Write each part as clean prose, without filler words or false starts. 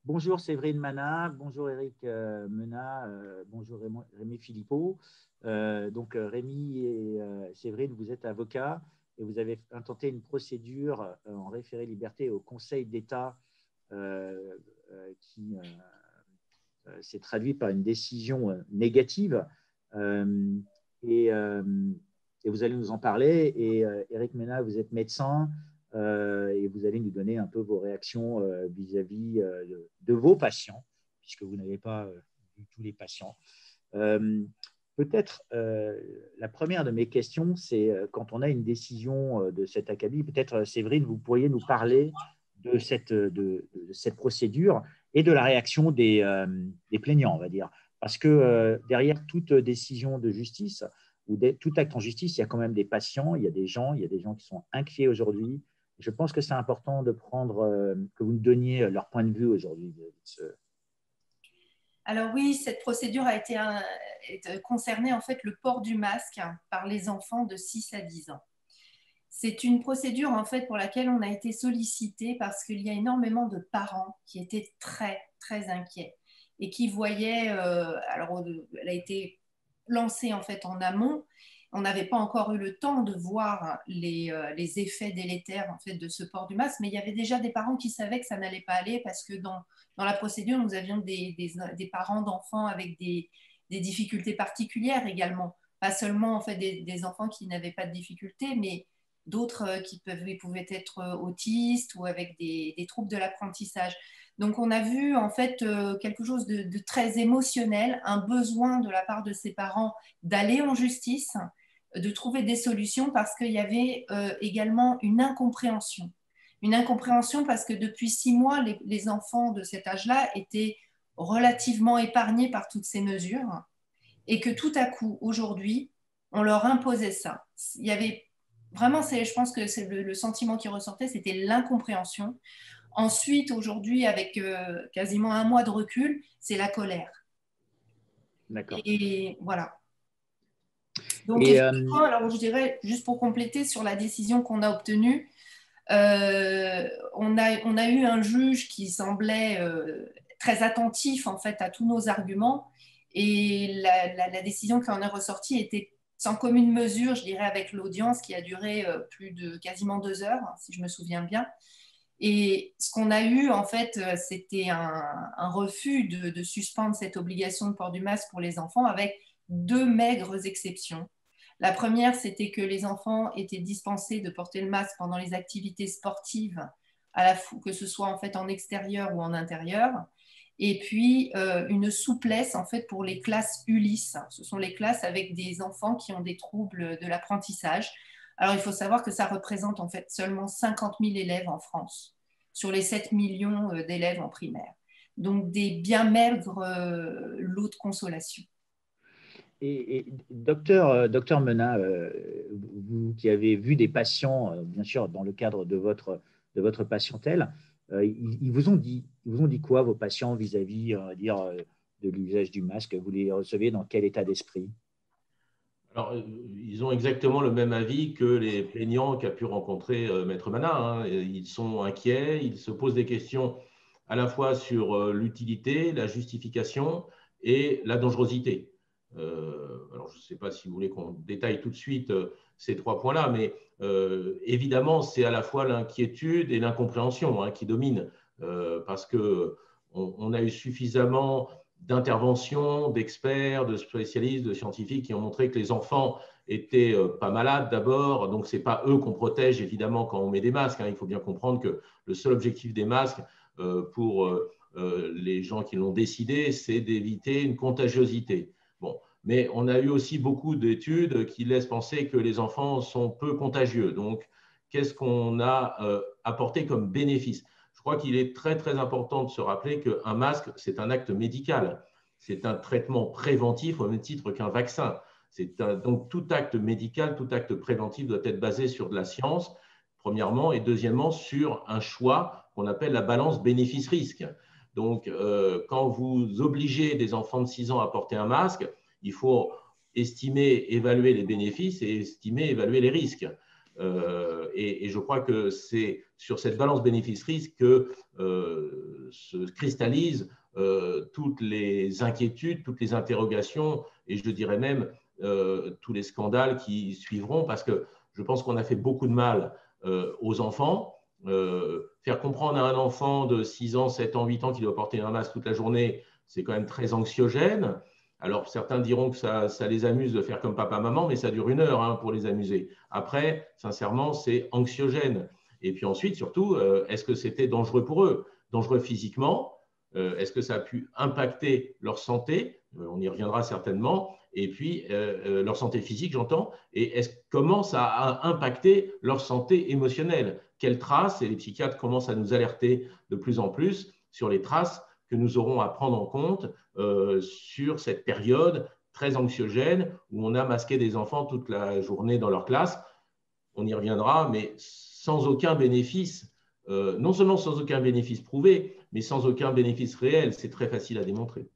Bonjour Séverine Mana, bonjour Eric Mena, bonjour Rémi Philippot. Rémi et Séverine, vous êtes avocats et vous avez intenté une procédure en référé liberté au Conseil d'État qui s'est traduite par une décision négative. Euh, et, euh, et vous allez nous en parler. Et Eric Mena, vous êtes médecin. Et vous allez nous donner un peu vos réactions vis-à-vis de vos patients, puisque vous n'avez pas vu tous les patients. Peut-être la première de mes questions, c'est quand on a une décision de cet acabit, peut-être Séverine, vous pourriez nous parler de cette procédure et de la réaction des plaignants, on va dire. Parce que derrière toute décision de justice ou tout acte en justice, il y a quand même des patients, il y a des gens qui sont inquiets aujourd'hui. Je pense que c'est important de prendre, que vous nous donniez leur point de vue aujourd'hui. Alors oui, cette procédure a été concernée en fait le port du masque par les enfants de 6 à 10 ans. C'est une procédure en fait pour laquelle on a été sollicité parce qu'il y a énormément de parents qui étaient très très inquiets et qui voyaient, alors elle a été lancée en fait en amont. On n'avait pas encore eu le temps de voir les effets délétères en fait de ce port du masque, mais il y avait déjà des parents qui savaient que ça n'allait pas aller parce que dans la procédure, nous avions des parents d'enfants avec des difficultés particulières également. Pas seulement en fait des enfants qui n'avaient pas de difficultés, mais d'autres qui pouvaient être autistes ou avec des troubles de l'apprentissage. Donc on a vu en fait quelque chose de très émotionnel, un besoin de la part de ces parents d'aller en justice, de trouver des solutions parce qu'il y avait également une incompréhension. Une incompréhension parce que depuis 6 mois, les enfants de cet âge-là étaient relativement épargnés par toutes ces mesures et que tout à coup, aujourd'hui, on leur imposait ça. Il y avait vraiment, je pense que c'est le sentiment qui ressortait, c'était l'incompréhension. Ensuite, aujourd'hui, avec quasiment un mois de recul, c'est la colère. D'accord. Et voilà. Donc, Et effectivement, alors je dirais, juste pour compléter sur la décision qu'on a obtenue, on a eu un juge qui semblait très attentif en fait à tous nos arguments et la décision qui en est ressortie était sans commune mesure, je dirais, avec l'audience qui a duré plus de quasiment 2 heures, si je me souviens bien. Et ce qu'on a eu, en fait, c'était un refus de suspendre cette obligation de port du masque pour les enfants avec deux maigres exceptions. La première, c'était que les enfants étaient dispensés de porter le masque pendant les activités sportives, que ce soit en fait en extérieur ou en intérieur. Et puis une souplesse en fait pour les classes Ulysse. Ce sont les classes avec des enfants qui ont des troubles de l'apprentissage. Alors il faut savoir que ça représente en fait seulement 50 000 élèves en France sur les 7 millions d'élèves en primaire. Donc des bien maigres lots de consolation. Docteur Mena, vous qui avez vu des patients, bien sûr, dans le cadre de votre patientèle, ils vous ont dit quoi, vos patients, vis-à-vis, on va dire, de l'usage du masque? Vous les recevez dans quel état d'esprit? Alors, ils ont exactement le même avis que les plaignants qu'a pu rencontrer Maître Mana, hein. Ils sont inquiets, ils se posent des questions à la fois sur l'utilité, la justification et la dangerosité. Alors, je ne sais pas si vous voulez qu'on détaille tout de suite ces trois points-là, mais évidemment, c'est à la fois l'inquiétude et l'incompréhension, hein, qui dominent, parce qu'on a eu suffisamment d'interventions, d'experts, de spécialistes, de scientifiques qui ont montré que les enfants étaient pas malades d'abord. Donc, ce n'est pas eux qu'on protège, évidemment, quand on met des masques, hein. Il faut bien comprendre que le seul objectif des masques pour les gens qui l'ont décidé, c'est d'éviter une contagiosité. Bon. Mais on a eu aussi beaucoup d'études qui laissent penser que les enfants sont peu contagieux. Donc, qu'est-ce qu'on a apporté comme bénéfice? Je crois qu'il est très, très important de se rappeler qu'un masque, c'est un acte médical. C'est un traitement préventif au même titre qu'un vaccin. Donc, tout acte médical, tout acte préventif doit être basé sur de la science, premièrement, et deuxièmement, sur un choix qu'on appelle la balance bénéfice-risque. Donc, quand vous obligez des enfants de 6 ans à porter un masque, il faut estimer, évaluer les bénéfices et estimer, évaluer les risques. Et je crois que c'est sur cette balance bénéfice-risque que se cristallisent toutes les inquiétudes, toutes les interrogations, et je dirais même tous les scandales qui suivront, parce que je pense qu'on a fait beaucoup de mal aux enfants. Faire comprendre à un enfant de 6 ans, 7 ans, 8 ans qu'il doit porter un masque toute la journée, c'est quand même très anxiogène. Alors, certains diront que ça les amuse de faire comme papa-maman, mais ça dure 1 heure hein, pour les amuser. Après, sincèrement, c'est anxiogène. Et puis ensuite, surtout, est-ce que c'était dangereux pour eux? Dangereux physiquement? Est-ce que ça a pu impacter leur santé? On y reviendra certainement. Et puis, leur santé physique, j'entends. Et comment ça a impacté leur santé émotionnelle? Quelles traces? Et les psychiatres commencent à nous alerter de plus en plus sur les traces que nous aurons à prendre en compte sur cette période très anxiogène où on a masqué des enfants toute la journée dans leur classe. On y reviendra, mais sans aucun bénéfice, non seulement sans aucun bénéfice prouvé, mais sans aucun bénéfice réel. C'est très facile à démontrer.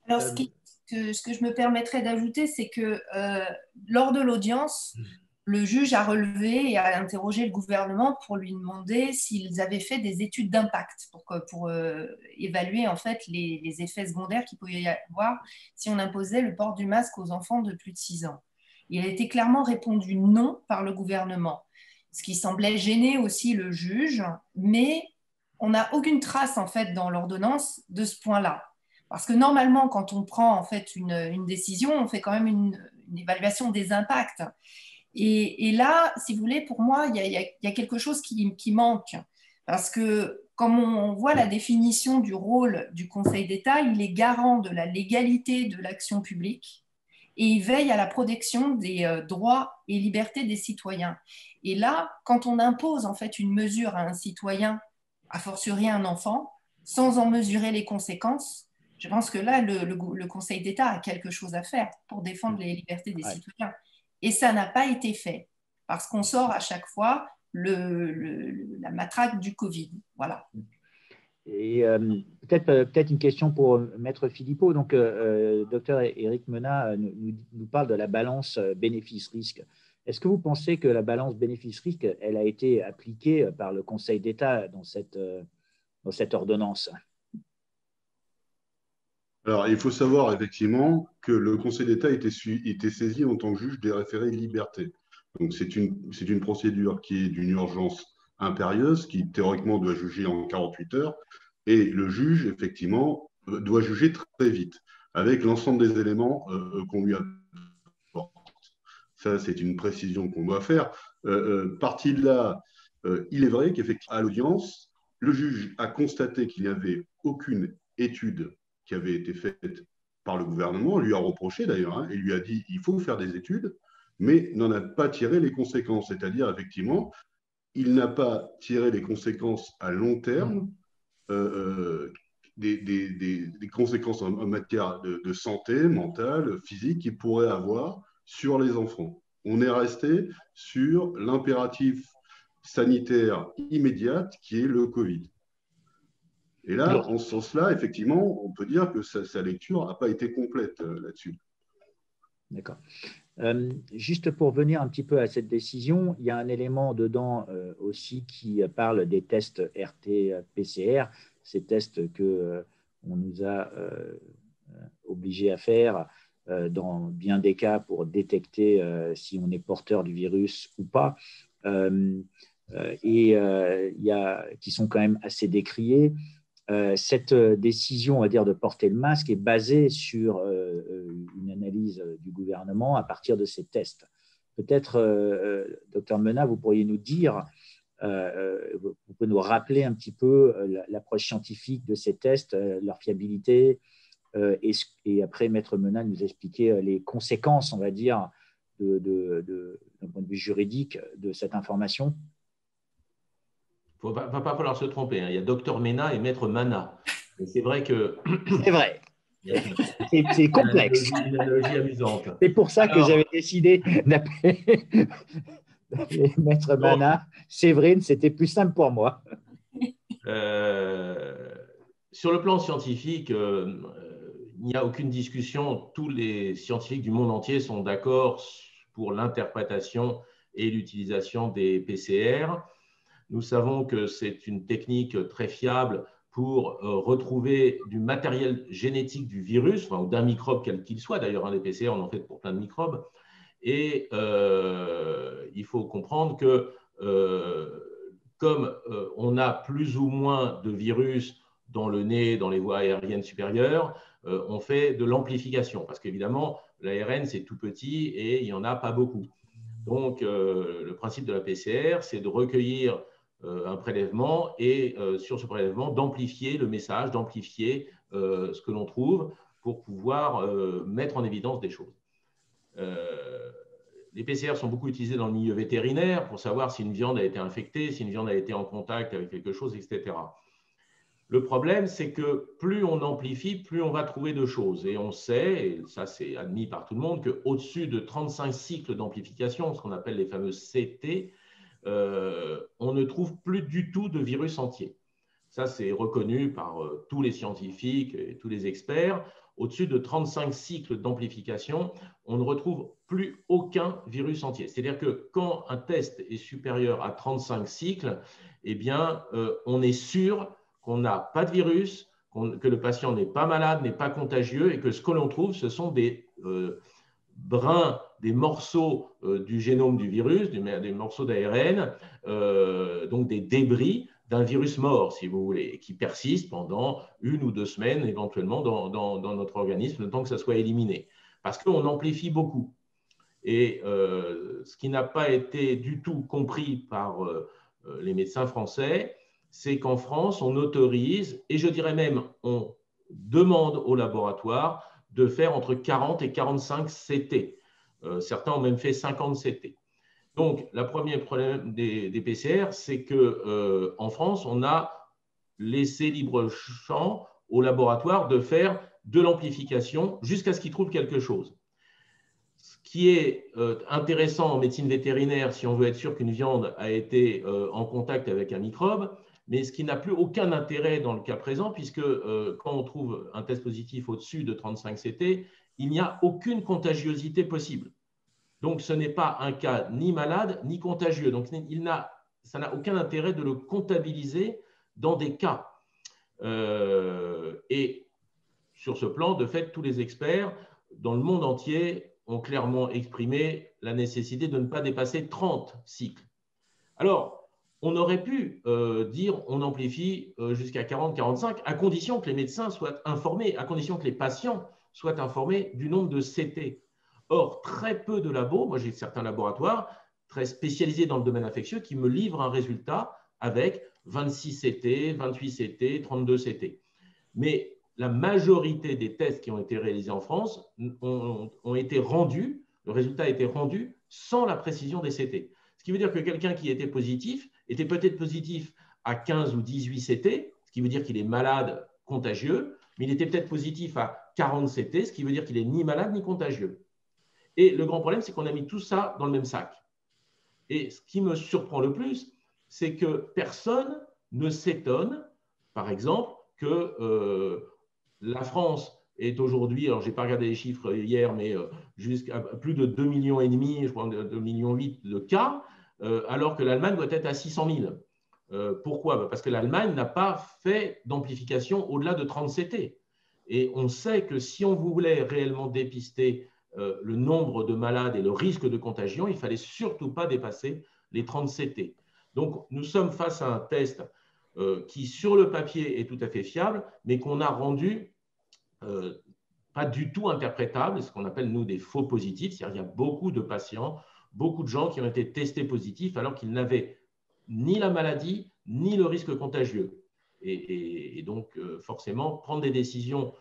Alors, ce que je me permettrais d'ajouter, c'est que lors de l'audience, le juge a relevé et a interrogé le gouvernement pour lui demander s'ils avaient fait des études d'impact pour évaluer en fait les effets secondaires qu'il pouvait y avoir si on imposait le port du masque aux enfants de plus de 6 ans. Il a été clairement répondu non par le gouvernement, ce qui semblait gêner aussi le juge, mais on n'a aucune trace en fait dans l'ordonnance de ce point-là. Parce que normalement, quand on prend en fait une décision, on fait quand même une évaluation des impacts. Et là, si vous voulez, pour moi, il y a quelque chose qui manque. Parce que, comme on voit la définition du rôle du Conseil d'État, il est garant de la légalité de l'action publique et il veille à la protection des droits et libertés des citoyens. Et là, quand on impose en fait une mesure à un citoyen, a fortiori un enfant, sans en mesurer les conséquences, je pense que là, le Conseil d'État a quelque chose à faire pour défendre les libertés des citoyens. Et ça n'a pas été fait, parce qu'on sort à chaque fois la matraque du Covid. Voilà. Et peut-être une question pour Maître Philippot. Donc, docteur Éric Menat nous parle de la balance bénéfice-risque. Est-ce que vous pensez que la balance bénéfice-risque, elle a été appliquée par le Conseil d'État dans cette ordonnance? Alors, il faut savoir effectivement que le Conseil d'État était saisi en tant que juge des référés liberté. Donc, c'est une procédure qui est d'une urgence impérieuse, qui théoriquement doit juger en 48 heures, et le juge, effectivement, doit juger très vite, avec l'ensemble des éléments qu'on lui apporte. Ça, c'est une précision qu'on doit faire. Parti de là, il est vrai qu'effectivement, à l'audience, le juge a constaté qu'il n'y avait aucune étude qui avait été faite par le gouvernement, lui a reproché d'ailleurs, hein, et lui a dit il faut faire des études, mais n'en a pas tiré les conséquences. C'est-à-dire, effectivement, il n'a pas tiré les conséquences à long terme, des conséquences en matière de santé mentale, physique, qu'il pourrait avoir sur les enfants. On est resté sur l'impératif sanitaire immédiat qui est le Covid. Et là, en ce sens-là, effectivement, on peut dire que sa lecture n'a pas été complète là-dessus. D'accord. Juste pour revenir un petit peu à cette décision, il y a un élément dedans aussi qui parle des tests RT-PCR, ces tests qu'on nous a obligés à faire dans bien des cas pour détecter si on est porteur du virus ou pas, qui sont quand même assez décriés. Cette décision, on va dire, de porter le masque est basée sur une analyse du gouvernement à partir de ces tests. Peut-être, docteur Menat, vous pourriez nous dire, vous pouvez nous rappeler un petit peu l'approche scientifique de ces tests, leur fiabilité, et après, Maître Menat nous expliquer les conséquences, on va dire, d'un point de vue juridique de cette information. Il ne va pas falloir se tromper. Hein. Il y a docteur Menat et maître Mana. Et c'est vrai que. C'est vrai. C'est complexe. Une analogie amusante. C'est pour ça que j'avais décidé d'appeler maître Mana. Séverine, c'était plus simple pour moi. Sur le plan scientifique, il n'y a aucune discussion. Tous les scientifiques du monde entier sont d'accord pour l'interprétation et l'utilisation des PCR. Nous savons que c'est une technique très fiable pour retrouver du matériel génétique du virus, enfin, ou d'un microbe quel qu'il soit. D'ailleurs, les PCR, on en fait pour plein de microbes. Et il faut comprendre que comme on a plus ou moins de virus dans le nez, dans les voies aériennes supérieures, on fait de l'amplification. Parce qu'évidemment, l'ARN, c'est tout petit et il n'y en a pas beaucoup. Donc, le principe de la PCR, c'est de recueillir un prélèvement et sur ce prélèvement, d'amplifier le message, d'amplifier ce que l'on trouve pour pouvoir mettre en évidence des choses. Les PCR sont beaucoup utilisés dans le milieu vétérinaire pour savoir si une viande a été infectée, si une viande a été en contact avec quelque chose, etc. Le problème, c'est que plus on amplifie, plus on va trouver de choses. Et on sait, et ça c'est admis par tout le monde, qu'au-dessus de 35 cycles d'amplification, ce qu'on appelle les fameux CT, on ne trouve plus du tout de virus entier. Ça, c'est reconnu par tous les scientifiques et tous les experts. Au-dessus de 35 cycles d'amplification, on ne retrouve plus aucun virus entier. C'est-à-dire que quand un test est supérieur à 35 cycles, eh bien, on est sûr qu'on n'a pas de virus, que le patient n'est pas malade, n'est pas contagieux et que ce que l'on trouve, ce sont des brins, des morceaux du génome du virus, des morceaux d'ARN, donc des débris d'un virus mort, si vous voulez, et qui persiste pendant 1 ou 2 semaines, éventuellement, dans notre organisme, le temps que ça soit éliminé. Parce qu'on amplifie beaucoup. Et ce qui n'a pas été du tout compris par les médecins français, c'est qu'en France, on autorise, et je dirais même, on demande au laboratoire de faire entre 40 et 45 CT. Certains ont même fait 50 CT. Donc, le premier problème des PCR, c'est qu'en France, on a laissé libre champ au laboratoire de faire de l'amplification jusqu'à ce qu'ils trouvent quelque chose. Ce qui est intéressant en médecine vétérinaire, si on veut être sûr qu'une viande a été en contact avec un microbe, mais ce qui n'a plus aucun intérêt dans le cas présent, puisque quand on trouve un test positif au-dessus de 35 CT, il n'y a aucune contagiosité possible. Donc, ce n'est pas un cas ni malade ni contagieux. Donc, ça n'a aucun intérêt de le comptabiliser dans des cas. Et sur ce plan, de fait, tous les experts dans le monde entier ont clairement exprimé la nécessité de ne pas dépasser 30 cycles. Alors, on aurait pu dire on amplifie jusqu'à 40-45 à condition que les médecins soient informés, à condition que les patients soient informés du nombre de CT. Or, très peu de labos, moi j'ai certains laboratoires très spécialisés dans le domaine infectieux qui me livrent un résultat avec 26 CT, 28 CT, 32 CT. Mais la majorité des tests qui ont été réalisés en France ont été rendus, le résultat a été rendu sans la précision des CT. Ce qui veut dire que quelqu'un qui était positif était peut-être positif à 15 ou 18 CT, ce qui veut dire qu'il est malade, contagieux, mais il était peut-être positif à 40 CT, ce qui veut dire qu'il n'est ni malade ni contagieux. Et le grand problème, c'est qu'on a mis tout ça dans le même sac. Et ce qui me surprend le plus, c'est que personne ne s'étonne, par exemple, que la France est aujourd'hui, alors je n'ai pas regardé les chiffres hier, mais jusqu'à plus de 2,5 millions, je crois 2,8 millions de cas, alors que l'Allemagne doit être à 600 000. Pourquoi? Parce que l'Allemagne n'a pas fait d'amplification au-delà de 30 CT. Et on sait que si on voulait réellement dépister le nombre de malades et le risque de contagion, il ne fallait surtout pas dépasser les 30 CT. Donc, nous sommes face à un test qui, sur le papier, est tout à fait fiable, mais qu'on a rendu pas du tout interprétable, ce qu'on appelle, nous, des faux positifs. C'est-à-dire qu'il y a beaucoup de patients, beaucoup de gens qui ont été testés positifs alors qu'ils n'avaient ni la maladie, ni le risque contagieux. Et donc, forcément, prendre des décisions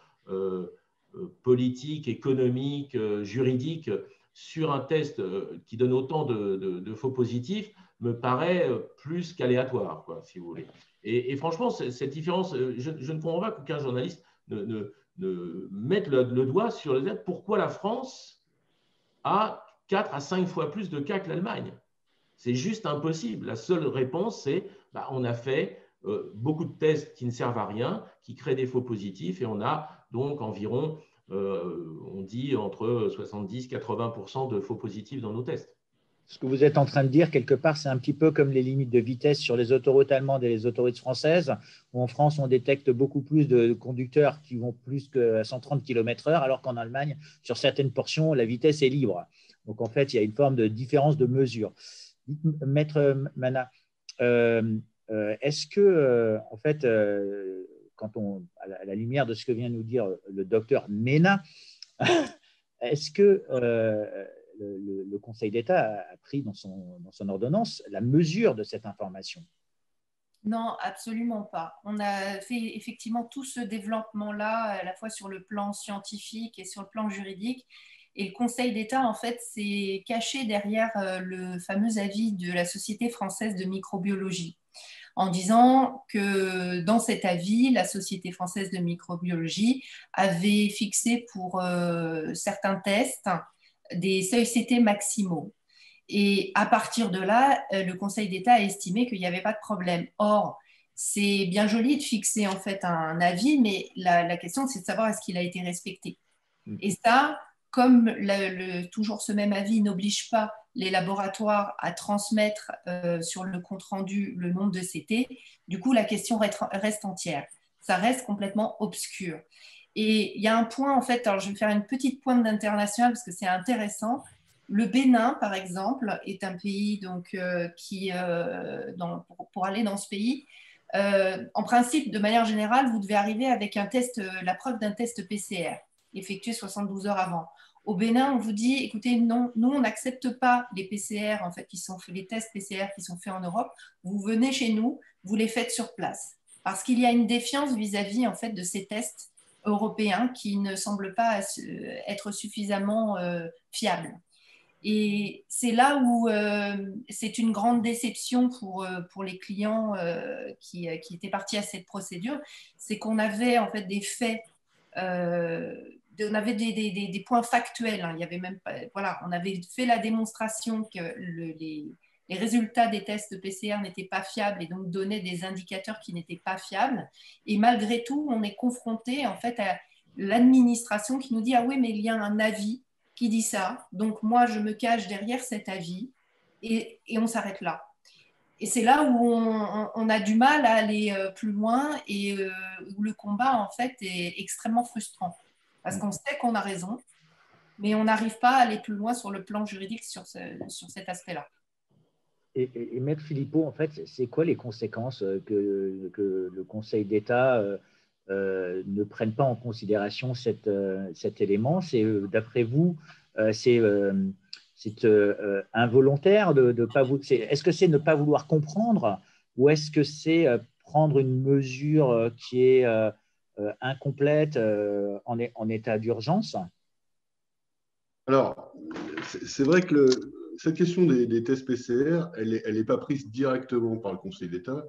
politiques, économiques, juridiques sur un test qui donne autant de faux positifs me paraît plus qu'aléatoire, si vous voulez. Et franchement, cette différence, je ne comprends pas qu'aucun journaliste ne mette le doigt sur le fait pourquoi la France a 4 à 5 fois plus de cas que l'Allemagne. C'est juste impossible. La seule réponse, c'est on a fait beaucoup de tests qui ne servent à rien, qui créent des faux positifs, et on a donc environ, on dit, entre 70 et 80% de faux positifs dans nos tests. Ce que vous êtes en train de dire, quelque part, c'est un petit peu comme les limites de vitesse sur les autoroutes allemandes et les autoroutes françaises, où en France, on détecte beaucoup plus de conducteurs qui vont plus que 130 km/h, alors qu'en Allemagne, sur certaines portions, la vitesse est libre. Donc, en fait, il y a une forme de différence de mesure. Maître Mana, est-ce que, en fait, quand à la lumière de ce que vient de nous dire le docteur Mena, est-ce que le Conseil d'État a pris dans son ordonnance la mesure de cette information? Non, absolument pas. On a fait effectivement tout ce développement-là, à la fois sur le plan scientifique et sur le plan juridique. Et le Conseil d'État, en fait, s'est caché derrière le fameux avis de la Société française de microbiologie, en disant que dans cet avis, la Société française de microbiologie avait fixé pour certains tests des seuils CT maximaux. Et à partir de là, le Conseil d'État a estimé qu'il n'y avait pas de problème. Or, c'est bien joli de fixer en fait un avis, mais la question, c'est de savoir est-ce qu'il a été respecté. Et ça, comme toujours ce même avis n'oblige pas les laboratoires à transmettre sur le compte-rendu le nombre de CT, du coup, la question reste entière. Ça reste complètement obscur. Et il y a un point, en fait, alors je vais faire une petite pointe d'international parce que c'est intéressant. Le Bénin, par exemple, est un pays donc, pour aller dans ce pays, en principe, de manière générale, vous devez arriver avec un test, la preuve d'un test PCR effectué 72 heures avant. Au Bénin, on vous dit, écoutez, non, nous, on n'accepte pas les PCR, en fait, les tests PCR qui sont faits en Europe. Vous venez chez nous, vous les faites sur place. Parce qu'il y a une défiance vis-à-vis, en fait, de ces tests européens qui ne semblent pas être suffisamment fiables. Et c'est là où c'est une grande déception pour les clients qui étaient partis à cette procédure, c'est qu'on avait en fait des faits, on avait des points factuels. Hein. Il y avait même pas, voilà, on avait fait la démonstration que les résultats des tests PCR n'étaient pas fiables et donc donnaient des indicateurs qui n'étaient pas fiables. Et malgré tout, on est confronté en fait à l'administration qui nous dit ah oui, mais il y a un avis qui dit ça. Donc, moi, je me cache derrière cet avis et on s'arrête là. Et c'est là où on a du mal à aller plus loin et où le combat, en fait, est extrêmement frustrant. Parce qu'on sait qu'on a raison, mais on n'arrive pas à aller plus loin sur le plan juridique sur cet aspect-là. Et Maître Philippot, en fait, c'est quoi les conséquences que le Conseil d'État ne prenne pas en considération cet élément? C'est, d'après vous, c'est involontaire de pas vous. Est-ce que c'est ne pas vouloir comprendre ou est-ce que c'est prendre une mesure qui est incomplète en état d'urgence? Alors, c'est vrai que cette question des tests PCR, elle n'est pas prise directement par le Conseil d'État,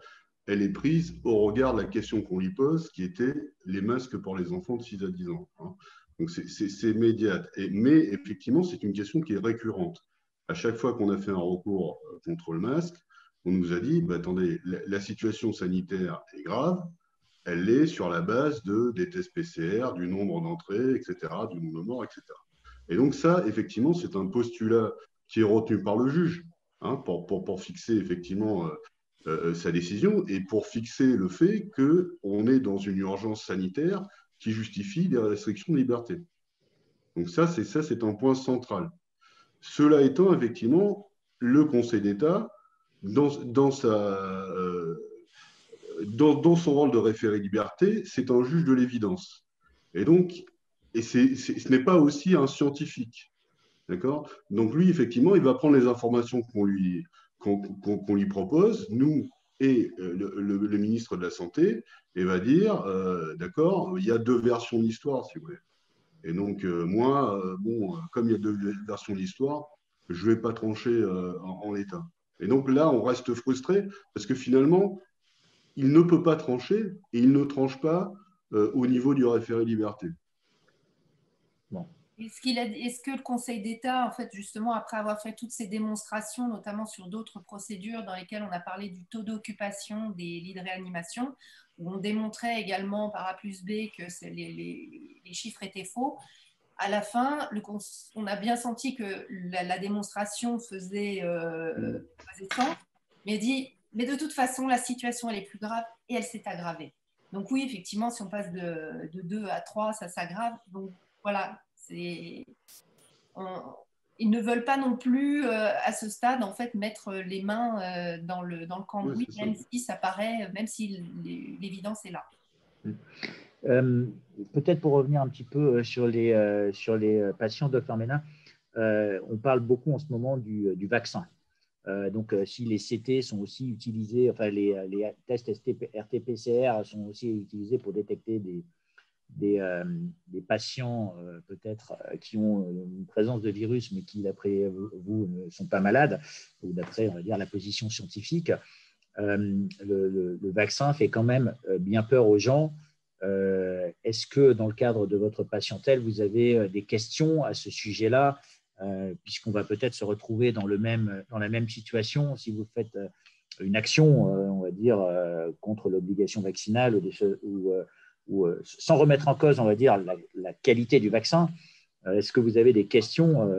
elle est prise au regard de la question qu'on lui pose, qui était les masques pour les enfants de 6 à 10 ans. Hein. Donc, c'est immédiat. Mais effectivement, c'est une question qui est récurrente. À chaque fois qu'on a fait un recours contre le masque, on nous a dit, bah, attendez, la situation sanitaire est grave, elle est sur la base des tests PCR, du nombre d'entrées, etc., du nombre de morts, etc. Et donc ça, effectivement, c'est un postulat qui est retenu par le juge hein, pour fixer effectivement sa décision et pour fixer le fait qu'on est dans une urgence sanitaire qui justifie des restrictions de liberté. Donc ça, c'est un point central. Cela étant, effectivement, le Conseil d'État, dans son rôle de référé liberté, c'est un juge de l'évidence. Et donc, ce n'est pas aussi un scientifique. D'accord? Donc lui, effectivement, il va prendre les informations qu'on lui propose, nous et le ministre de la Santé, et va dire, d'accord, il y a deux versions de l'histoire, si vous voulez. Et donc, moi, comme il y a deux versions de l'histoire, je ne vais pas trancher en l'état. Et donc là, on reste frustré parce que finalement, il ne peut pas trancher et il ne tranche pas au niveau du référé liberté. Bon. Est-ce que le Conseil d'État, en fait, justement, après avoir fait toutes ces démonstrations, notamment sur d'autres procédures dans lesquelles on a parlé du taux d'occupation des lits de réanimation, où on démontrait également par A plus B que les chiffres étaient faux, à la fin, on a bien senti que la démonstration faisait sens, mais il dit, mais de toute façon, la situation, elle est plus grave et elle s'est aggravée. Donc oui, effectivement, si on passe de 2 à 3, ça s'aggrave. Donc voilà, ils ne veulent pas non plus, à ce stade, en fait, mettre les mains dans le cambouis, même si ça paraît, même si l'évidence est là. Peut-être pour revenir un petit peu sur les patients, Dr Mena, on parle beaucoup en ce moment du vaccin. Donc, si les CT sont aussi utilisés, enfin les tests RT-PCR sont aussi utilisés pour détecter des patients peut-être qui ont une présence de virus, mais qui, d'après vous, ne sont pas malades, ou d'après, on va dire, la position scientifique, le vaccin fait quand même bien peur aux gens. Est-ce que dans le cadre de votre patientèle, vous avez des questions à ce sujet-là, puisqu'on va peut-être se retrouver dans la même situation si vous faites une action, on va dire, contre l'obligation vaccinale ou sans remettre en cause, on va dire, la qualité du vaccin. Est-ce que vous avez des questions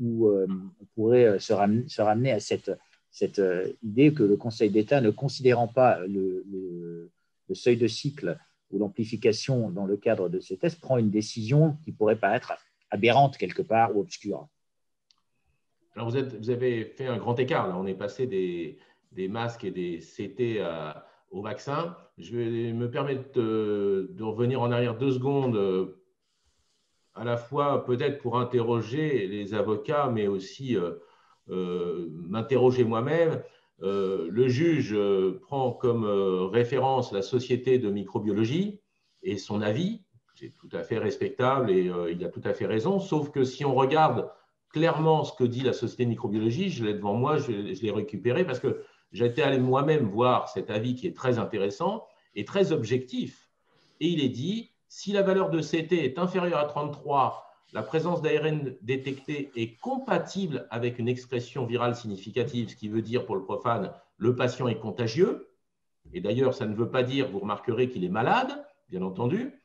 où on pourrait se ramener à cette idée que le Conseil d'État, ne considérant pas le seuil de cycle ou l'amplification dans le cadre de ces tests, prend une décision qui pourrait paraître aberrante quelque part ou obscure? Alors vous avez fait un grand écart. Là, on est passé des masques et des CT au vaccin. Je vais me permettre de revenir en arrière 2 secondes, à la fois peut-être pour interroger les avocats, mais aussi m'interroger moi-même. Le juge prend comme référence la Société de microbiologie et son avis. C'est tout à fait respectable et il a tout à fait raison. Sauf que si on regarde clairement ce que dit la Société de microbiologie, je l'ai devant moi, je l'ai récupéré parce que j'étais allé moi-même voir cet avis qui est très intéressant et très objectif. Et il est dit, si la valeur de CT est inférieure à 33, la présence d'ARN détecté est compatible avec une expression virale significative, ce qui veut dire pour le profane, le patient est contagieux. Et d'ailleurs, ça ne veut pas dire, vous remarquerez qu'il est malade, bien entendu.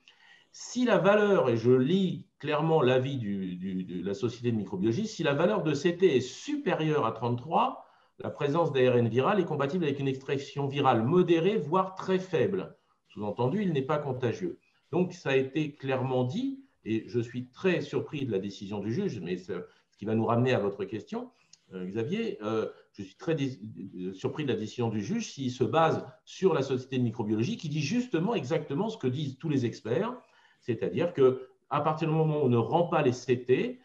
Si la valeur, et je lis clairement l'avis de la Société de microbiologie, si la valeur de CT est supérieure à 33, la présence d'ARN viral est compatible avec une expression virale modérée, voire très faible. Sous-entendu, il n'est pas contagieux. Donc, ça a été clairement dit, et je suis très surpris de la décision du juge, mais ce qui va nous ramener à votre question, Xavier, je suis très surpris de la décision du juge s'il se base sur la Société de microbiologie qui dit justement exactement ce que disent tous les experts, c'est-à-dire qu'à partir du moment où on ne rend pas les CT,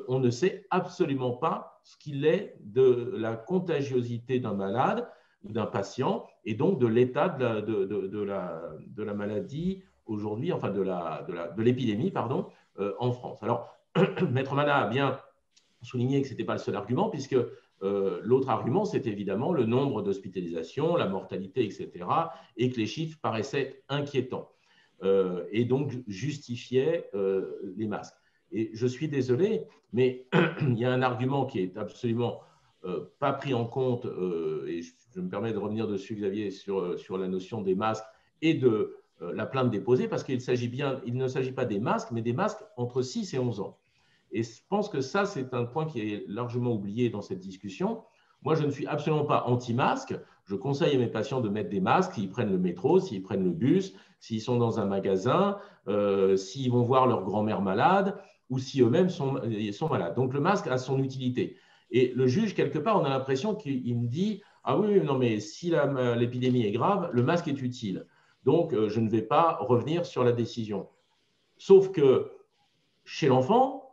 on ne sait absolument pas ce qu'il est de la contagiosité d'un malade ou d'un patient et donc de l'état de la maladie aujourd'hui, enfin de l'épidémie, pardon, en France. Alors, Maître Mana a bien souligné que ce n'était pas le seul argument, puisque l'autre argument, c'est évidemment le nombre d'hospitalisations, la mortalité, etc., et que les chiffres paraissaient inquiétants, et donc justifiaient les masques. Et je suis désolé, mais il y a un argument qui est absolument pas pris en compte, et je me permets de revenir dessus, Xavier, sur la notion des masques et de la plainte déposée, parce qu'il ne s'agit pas des masques, mais des masques entre 6 et 11 ans. Et je pense que ça, c'est un point qui est largement oublié dans cette discussion. Moi, je ne suis absolument pas anti-masque. Je conseille à mes patients de mettre des masques s'ils prennent le métro, s'ils prennent le bus, s'ils sont dans un magasin, s'ils vont voir leur grand-mère malade ou si eux-mêmes sont malades. Donc, le masque a son utilité. Et le juge, quelque part, on a l'impression qu'il me dit « Ah oui, non, mais si l'épidémie est grave, le masque est utile. Donc, je ne vais pas revenir sur la décision. » Sauf que chez l'enfant,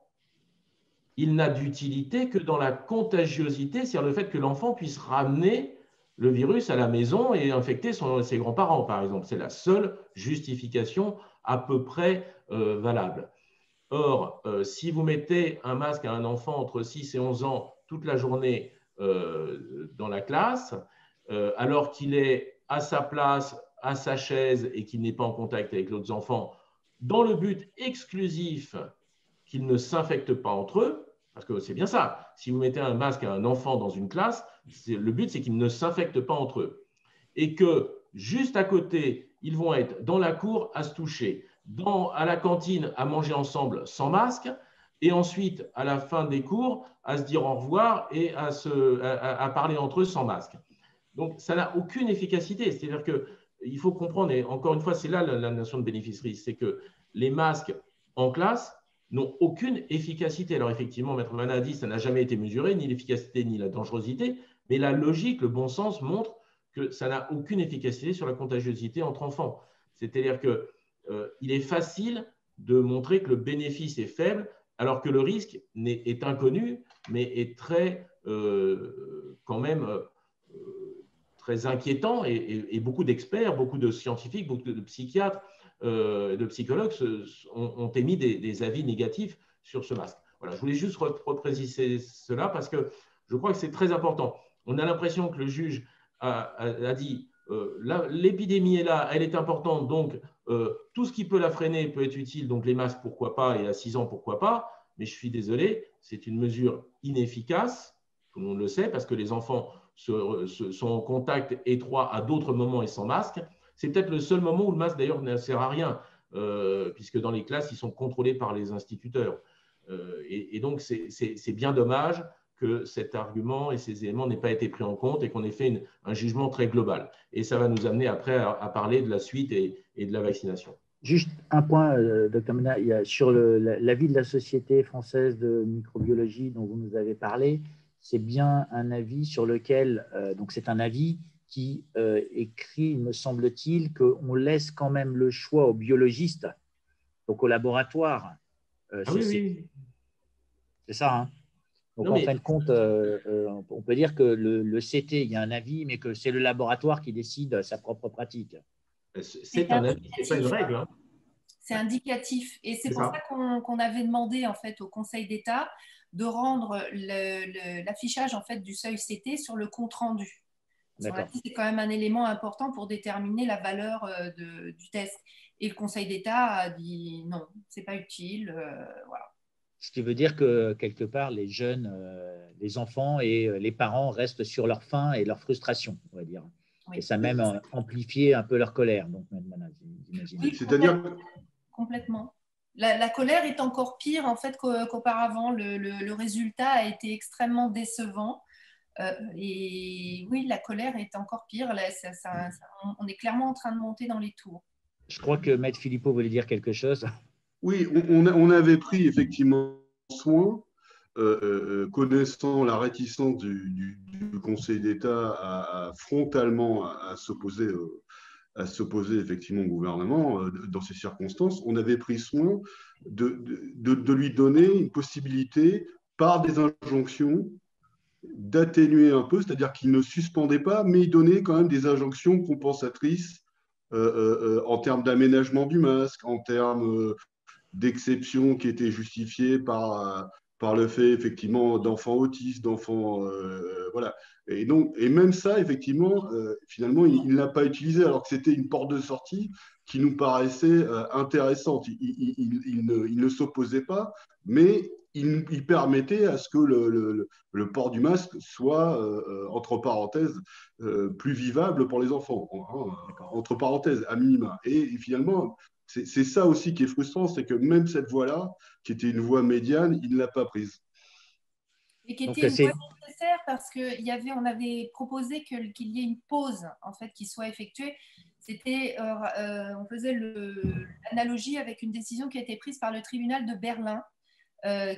il n'a d'utilité que dans la contagiosité, c'est-à-dire le fait que l'enfant puisse ramener le virus à la maison et infecter ses grands-parents, par exemple. C'est la seule justification à peu près valable. Or, si vous mettez un masque à un enfant entre 6 et 11 ans toute la journée dans la classe, alors qu'il est à sa place, à sa chaise et qu'il n'est pas en contact avec d'autres enfants, dans le but exclusif qu'ils ne s'infectent pas entre eux, parce que c'est bien ça. Si vous mettez un masque à un enfant dans une classe, le but, c'est qu'ils ne s'infectent pas entre eux. Et que juste à côté, ils vont être dans la cour à se toucher. à la cantine à manger ensemble sans masque, et ensuite, à la fin des cours, à se dire au revoir et à parler entre eux sans masque. Donc, ça n'a aucune efficacité. C'est-à-dire qu'il faut comprendre, et encore une fois, c'est là la notion de bénéfice-risque, c'est que les masques en classe n'ont aucune efficacité. Alors, effectivement, Maître Mana a dit que ça n'a jamais été mesuré, ni l'efficacité, ni la dangerosité, mais la logique, le bon sens montre que ça n'a aucune efficacité sur la contagiosité entre enfants. C'est-à-dire qu'il est facile de montrer que le bénéfice est faible, alors que le risque est inconnu, mais est très, quand même, très inquiétant, et beaucoup d'experts, beaucoup de scientifiques, beaucoup de psychiatres, de psychologues ont émis des avis négatifs sur ce masque. Voilà, je voulais juste repréciser cela parce que je crois que c'est très important. On a l'impression que le juge a dit l'épidémie est là, elle est importante, donc tout ce qui peut la freiner peut être utile, donc les masques, pourquoi pas, et à 6 ans, pourquoi pas, mais je suis désolé, c'est une mesure inefficace, tout le monde le sait, parce que les enfants sont en contact étroit à d'autres moments et sans masque. C'est peut-être le seul moment où le masque, d'ailleurs, ne sert à rien, puisque dans les classes, ils sont contrôlés par les instituteurs. Et donc, c'est bien dommage que cet argument et ces éléments n'aient pas été pris en compte et qu'on ait fait un jugement très global. Et ça va nous amener après à parler de la suite et de la vaccination. Juste un point, Dr Mena, sur l'avis de la Société française de microbiologie dont vous nous avez parlé, c'est bien un avis sur lequel, donc c'est un avis qui écrit, me semble-t-il, qu'on laisse quand même le choix aux biologistes, donc au laboratoire. Oui. C'est ça, hein. Donc, en fin de compte, on peut dire que le CT, il y a un avis, mais que c'est le laboratoire qui décide sa propre pratique. C'est un avis, ce n'est pas une règle. Hein. C'est indicatif. Et c'est pour ça qu'on avait demandé en fait, au Conseil d'État de rendre l'affichage en fait, du seuil CT sur le compte-rendu. C'est quand même un élément important pour déterminer la valeur du test. Et le Conseil d'État a dit non, ce n'est pas utile. Voilà. Ce qui veut dire que, quelque part, les jeunes, les enfants et les parents restent sur leur faim et leur frustration, on va dire. Oui. Et ça a même amplifié un peu leur colère. Donc, j'imagine. Oui, c'est-à-dire complètement. La colère est encore pire en fait qu'auparavant. Le résultat a été extrêmement décevant. Et oui, la colère est encore pire. Là, on est clairement en train de monter dans les tours. Je crois que Maître Philippot voulait dire quelque chose. Oui, on avait pris effectivement soin, connaissant la réticence du Conseil d'État frontalement à s'opposer effectivement au gouvernement dans ces circonstances. On avait pris soin de lui donner une possibilité par des injonctions d'atténuer un peu, c'est-à-dire qu'il ne suspendait pas, mais il donnait quand même des injonctions compensatrices en termes d'aménagement du masque, en termes d'exceptions qui étaient justifiées par le fait effectivement d'enfants autistes, d'enfants voilà. Et même ça, effectivement, finalement, il ne l'a pas utilisé alors que c'était une porte de sortie qui nous paraissait intéressante. Il ne s'opposait pas, mais il permettait à ce que le port du masque soit, entre parenthèses, plus vivable pour les enfants, entre parenthèses, à minima. Et finalement, c'est ça aussi qui est frustrant, c'est que même cette voie-là, qui était une voie médiane, il ne l'a pas prise. Et qui était une voie nécessaire parce qu'on avait proposé qu'il y ait une pause en fait, qui soit effectuée. C'était, on faisait l'analogie avec une décision qui a été prise par le tribunal de Berlin,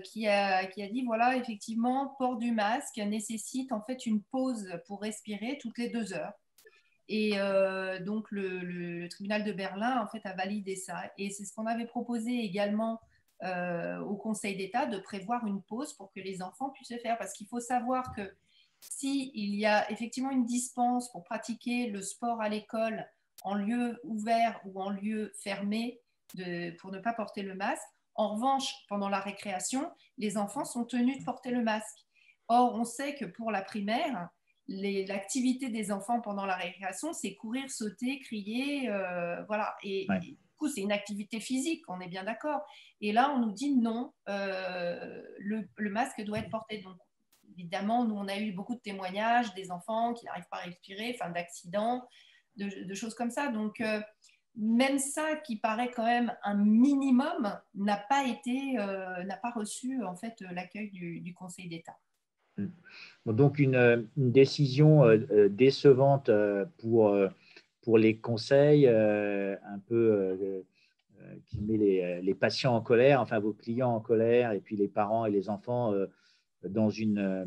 qui a dit, voilà, effectivement, port du masque nécessite en fait une pause pour respirer toutes les 2 heures. Et donc, le tribunal de Berlin, en fait, a validé ça. Et c'est ce qu'on avait proposé également au Conseil d'État, de prévoir une pause pour que les enfants puissent le faire. Parce qu'il faut savoir que s'il y a effectivement une dispense pour pratiquer le sport à l'école en lieu ouvert ou en lieu fermé pour ne pas porter le masque, en revanche, pendant la récréation, les enfants sont tenus de porter le masque. Or, on sait que pour la primaire, l'activité des enfants pendant la récréation, c'est courir, sauter, crier, voilà. Et du coup, c'est une activité physique, on est bien d'accord. Et là, on nous dit non, le masque doit être porté. Donc, évidemment, nous, on a eu beaucoup de témoignages des enfants qui n'arrivent pas à respirer, enfin, d'accidents, de choses comme ça. Donc, même ça, qui paraît quand même un minimum, n'a pas reçu en fait l'accueil du Conseil d'État. Donc, une décision décevante pour les conseils, un peu qui met les patients en colère, enfin vos clients en colère, et puis les parents et les enfants dans un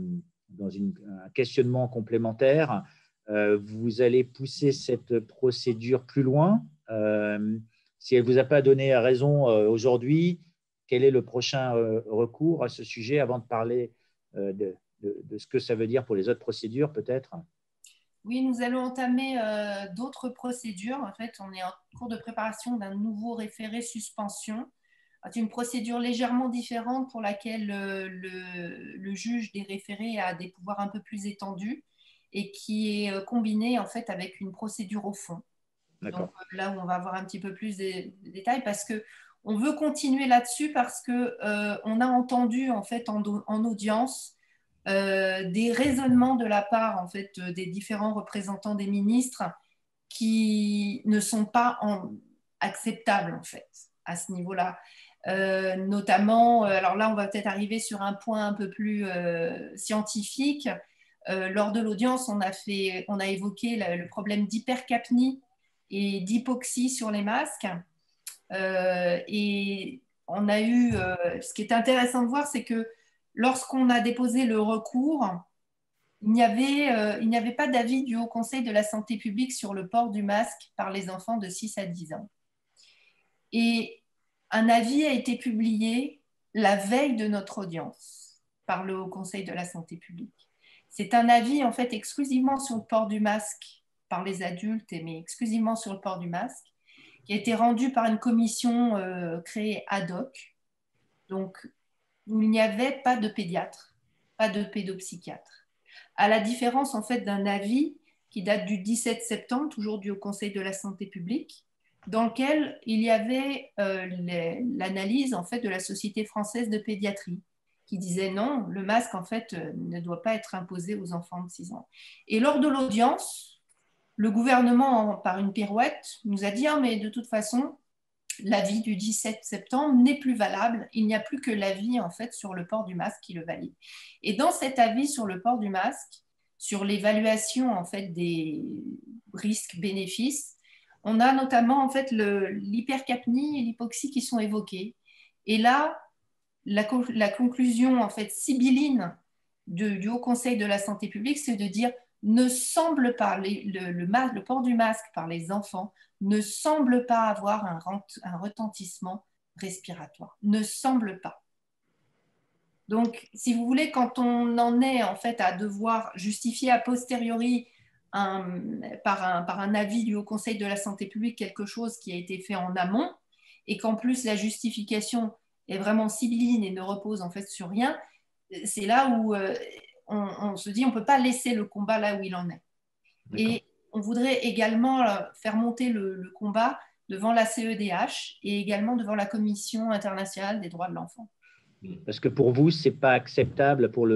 questionnement complémentaire. Vous allez pousser cette procédure plus loin. Si elle ne vous a pas donné raison aujourd'hui, quel est le prochain recours à ce sujet avant de parler de ce que ça veut dire pour les autres procédures, peut-être? Oui, nous allons entamer d'autres procédures. En fait, on est en cours de préparation d'un nouveau référé suspension. C'est une procédure légèrement différente pour laquelle le juge des référés a des pouvoirs un peu plus étendus et qui est combinée en fait avec une procédure au fond. Donc là où on va avoir un petit peu plus de détails, parce que on veut continuer là-dessus parce que on a entendu en fait en audience des raisonnements de la part en fait des différents représentants des ministres qui ne sont pas acceptables en fait à ce niveau-là. Notamment, alors là on va peut-être arriver sur un point un peu plus scientifique. Lors de l'audience, on a évoqué le problème d'hypercapnie et d'hypoxie sur les masques. Et on a eu, ce qui est intéressant de voir, c'est que lorsqu'on a déposé le recours, il n'y avait pas d'avis du Haut Conseil de la santé publique sur le port du masque par les enfants de 6 à 10 ans. Et un avis a été publié la veille de notre audience par le Haut Conseil de la santé publique. C'est un avis en fait exclusivement sur le port du masque par les adultes, mais exclusivement sur le port du masque, qui a été rendu par une commission créée ad hoc, donc où il n'y avait pas de pédiatre, pas de pédopsychiatre. À la différence en fait d'un avis qui date du 17 septembre, toujours du Haut Conseil de la santé publique, dans lequel il y avait l'analyse en fait de la Société française de pédiatrie, qui disait non, le masque en fait ne doit pas être imposé aux enfants de 6 ans. Et lors de l'audience, le gouvernement, par une pirouette, nous a dit ah, mais de toute façon, l'avis du 17 septembre n'est plus valable. Il n'y a plus que l'avis en fait sur le port du masque qui le valide. Et dans cet avis sur le port du masque, sur l'évaluation en fait des risques-bénéfices, on a notamment en fait l'hypercapnie et l'hypoxie qui sont évoqués. Et là, la conclusion en fait sibylline du Haut Conseil de la santé publique, c'est de dire ne semble pas le port du masque par les enfants ne semble pas avoir un retentissement respiratoire. Ne semble pas. Donc, si vous voulez, quand on en est en fait à devoir justifier a posteriori par un avis du Haut Conseil de la santé publique quelque chose qui a été fait en amont et qu'en plus la justification est vraiment sibylline et ne repose en fait sur rien, c'est là où on se dit on ne peut pas laisser le combat là où il en est. Et on voudrait également faire monter le combat devant la CEDH et également devant la Commission internationale des droits de l'enfant. Parce que pour vous, ce n'est pas acceptable pour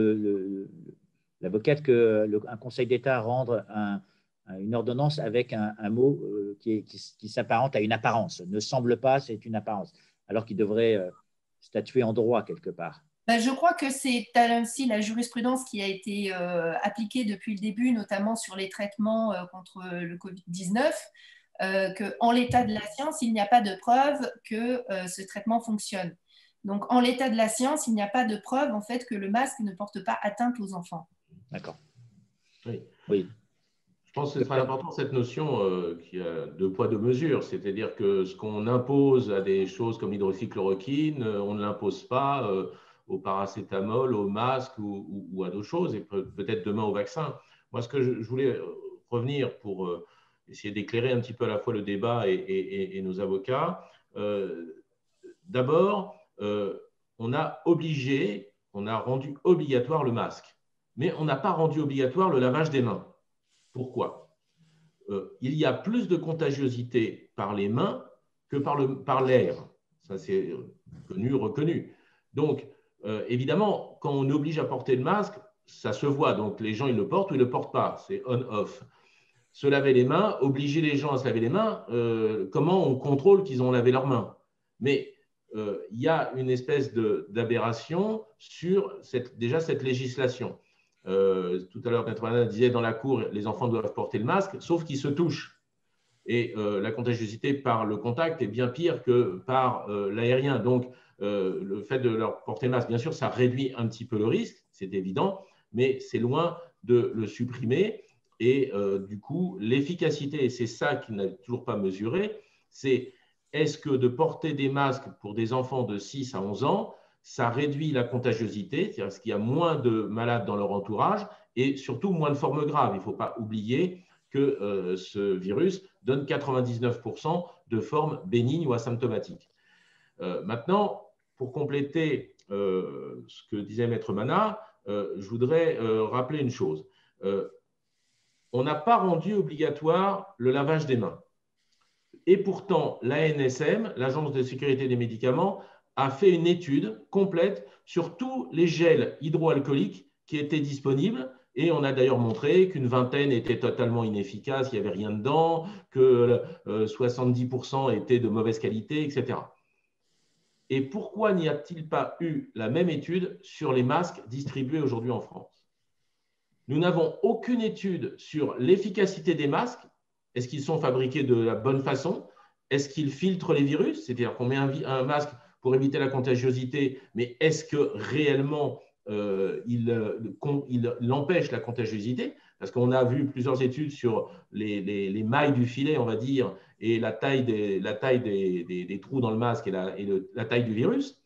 l'avocate qu'un Conseil d'État rende une ordonnance avec un mot qui s'apparente à une apparence. Ne semble pas, c'est une apparence, alors qu'il devrait statuer en droit quelque part. Ben, je crois que c'est aussi la jurisprudence qui a été appliquée depuis le début, notamment sur les traitements contre le Covid-19, qu'en l'état de la science, il n'y a pas de preuve que ce traitement fonctionne. Donc, en l'état de la science, il n'y a pas de preuve en fait que le masque ne porte pas atteinte aux enfants. D'accord. Oui. Je pense que c'est très important cette notion qui a deux poids, deux mesures. C'est-à-dire que ce qu'on impose à des choses comme l'hydroxychloroquine, on ne l'impose pas au paracétamol, au masque ou à d'autres choses, et peut-être demain au vaccin. Moi, ce que je voulais revenir pour essayer d'éclairer un petit peu à la fois le débat et nos avocats. D'abord, on a rendu obligatoire le masque, mais on n'a pas rendu obligatoire le lavage des mains. Pourquoi ? Il y a plus de contagiosité par les mains que par l'air. Ça, c'est reconnu. Donc, évidemment, quand on oblige à porter le masque, ça se voit. Donc, les gens, ils le portent ou ils ne le portent pas. C'est on-off. se laver les mains, obliger les gens à se laver les mains, comment on contrôle qu'ils ont lavé leurs mains? Mais il y a une espèce d'aberration sur déjà cette législation. Tout à l'heure, Maître Mana disait dans la cour, les enfants doivent porter le masque, sauf qu'ils se touchent. Et la contagiosité par le contact est bien pire que par l'aérien. Donc, le fait de leur porter le masque, bien sûr, ça réduit un petit peu le risque, c'est évident, mais c'est loin de le supprimer. Et du coup, l'efficacité, et c'est ça qu'il n'a toujours pas mesuré, c'est est-ce que de porter des masques pour des enfants de 6 à 11 ans, ça réduit la contagiosité, c'est-à-dire est-ce qu'il y a moins de malades dans leur entourage et surtout moins de formes graves. Il ne faut pas oublier que ce virus donne 99% de formes bénignes ou asymptomatiques. Maintenant, pour compléter ce que disait Maître Mana, je voudrais rappeler une chose. On n'a pas rendu obligatoire le lavage des mains. Et pourtant, l'ANSM, l'Agence de sécurité des médicaments, a fait une étude complète sur tous les gels hydroalcooliques qui étaient disponibles. Et on a d'ailleurs montré qu'une vingtaine étaient totalement inefficaces, il n'y avait rien dedans, que 70% étaient de mauvaise qualité, etc. Et pourquoi n'y a-t-il pas eu la même étude sur les masques distribués aujourd'hui en France? Nous n'avons aucune étude sur l'efficacité des masques. Est-ce qu'ils sont fabriqués de la bonne façon? Est-ce qu'ils filtrent les virus? C'est-à-dire qu'on met un masque pour éviter la contagiosité, mais est-ce que réellement il empêche la contagiosité? Parce qu'on a vu plusieurs études sur les mailles du filet, on va dire, et la taille des trous dans le masque et la taille du virus.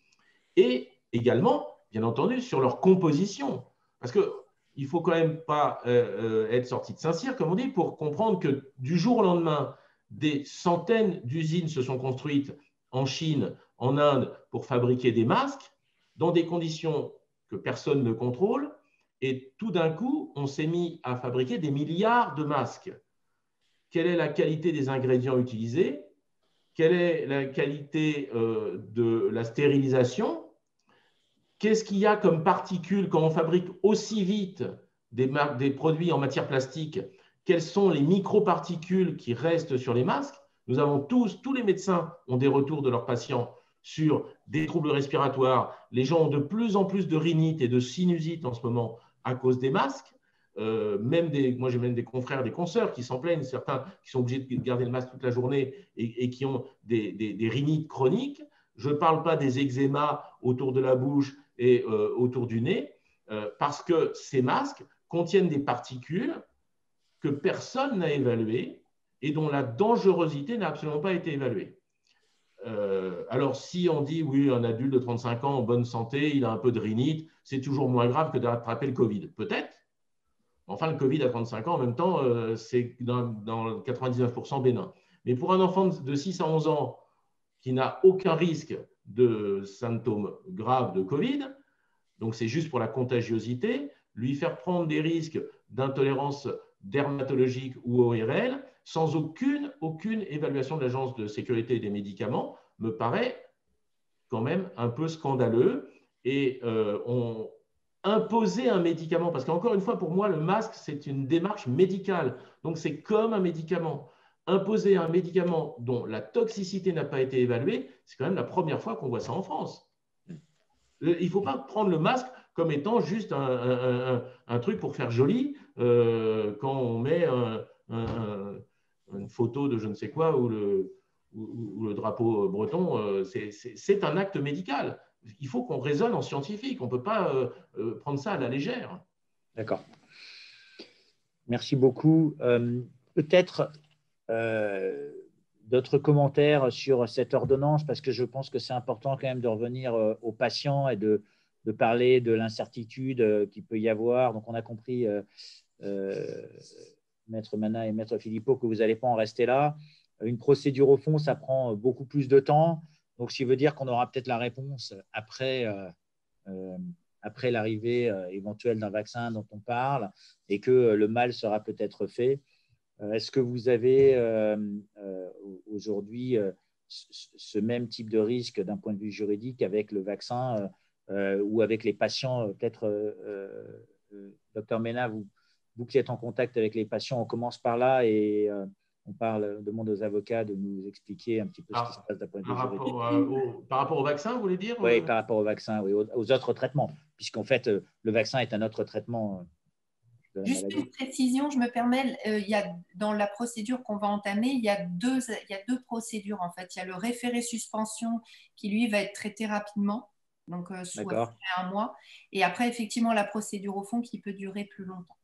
Et également, bien entendu, sur leur composition. Parce que il ne faut quand même pas être sorti de Saint-Cyr, comme on dit, pour comprendre que du jour au lendemain, des centaines d'usines se sont construites en Chine, en Inde, pour fabriquer des masques dans des conditions que personne ne contrôle. Et tout d'un coup, on s'est mis à fabriquer des milliards de masques. Quelle est la qualité des ingrédients utilisés? Quelle est la qualité de la stérilisation? Qu'est-ce qu'il y a comme particules quand on fabrique aussi vite des produits en matière plastique? Quelles sont les microparticules qui restent sur les masques? Nous avons tous les médecins ont des retours de leurs patients sur des troubles respiratoires. Les gens ont de plus en plus de rhinite et de sinusite en ce moment à cause des masques. Moi, j'ai même des confrères, des consoeurs qui s'en plaignent, certains qui sont obligés de garder le masque toute la journée et qui ont des rhinites chroniques. Je ne parle pas des eczémas autour de la bouche et autour du nez, parce que ces masques contiennent des particules que personne n'a évaluées et dont la dangerosité n'a absolument pas été évaluée. Alors, si on dit, oui, un adulte de 35 ans en bonne santé, il a un peu de rhinite, c'est toujours moins grave que d'attraper le Covid. Peut-être. Enfin, le Covid à 35 ans, en même temps, c'est dans 99% bénin. Mais pour un enfant de 6 à 11 ans qui n'a aucun risque de symptômes graves de Covid, donc c'est juste pour la contagiosité, lui faire prendre des risques d'intolérance dermatologique ou ORL sans aucune évaluation de l'Agence de sécurité des médicaments me paraît quand même un peu scandaleux. Et on imposer un médicament, parce qu'encore une fois, pour moi, le masque, c'est une démarche médicale. Donc, c'est comme un médicament. Imposer un médicament dont la toxicité n'a pas été évaluée, c'est quand même la première fois qu'on voit ça en France. Il ne faut pas prendre le masque comme étant juste un truc pour faire joli quand on met une photo de je ne sais quoi ou le drapeau breton. C'est un acte médical. Il faut qu'on raisonne en scientifique. On ne peut pas prendre ça à la légère. D'accord. Merci beaucoup. Peut-être d'autres commentaires sur cette ordonnance, parce que je pense que c'est important quand même de revenir aux patients et de parler de l'incertitude qu'il peut y avoir. Donc, on a compris, Maître Mana et Maître Philippot, que vous n'allez pas en rester là. Une procédure au fond, ça prend beaucoup plus de temps. Donc, ce qui veut dire qu'on aura peut-être la réponse après l'arrivée éventuelle d'un vaccin dont on parle et que le mal sera peut-être fait. Est-ce que vous avez aujourd'hui ce même type de risque d'un point de vue juridique avec le vaccin ou avec les patients? Peut-être, Dr Mena, vous vous qui êtes en contact avec les patients, on commence par là et on demande aux avocats de nous expliquer un petit peu ce qui se passe d'un point de vue juridique. Par rapport au vaccin, vous voulez dire? Oui, par rapport au vaccin, oui, aux autres traitements, puisqu'en fait, le vaccin est un autre traitement de la Juste maladie. une précision, je me permets, dans la procédure qu'on va entamer, il y a deux procédures en fait. Il y a le référé suspension qui lui va être traité rapidement, donc soit 1 mois, et après effectivement la procédure au fond qui peut durer plus longtemps.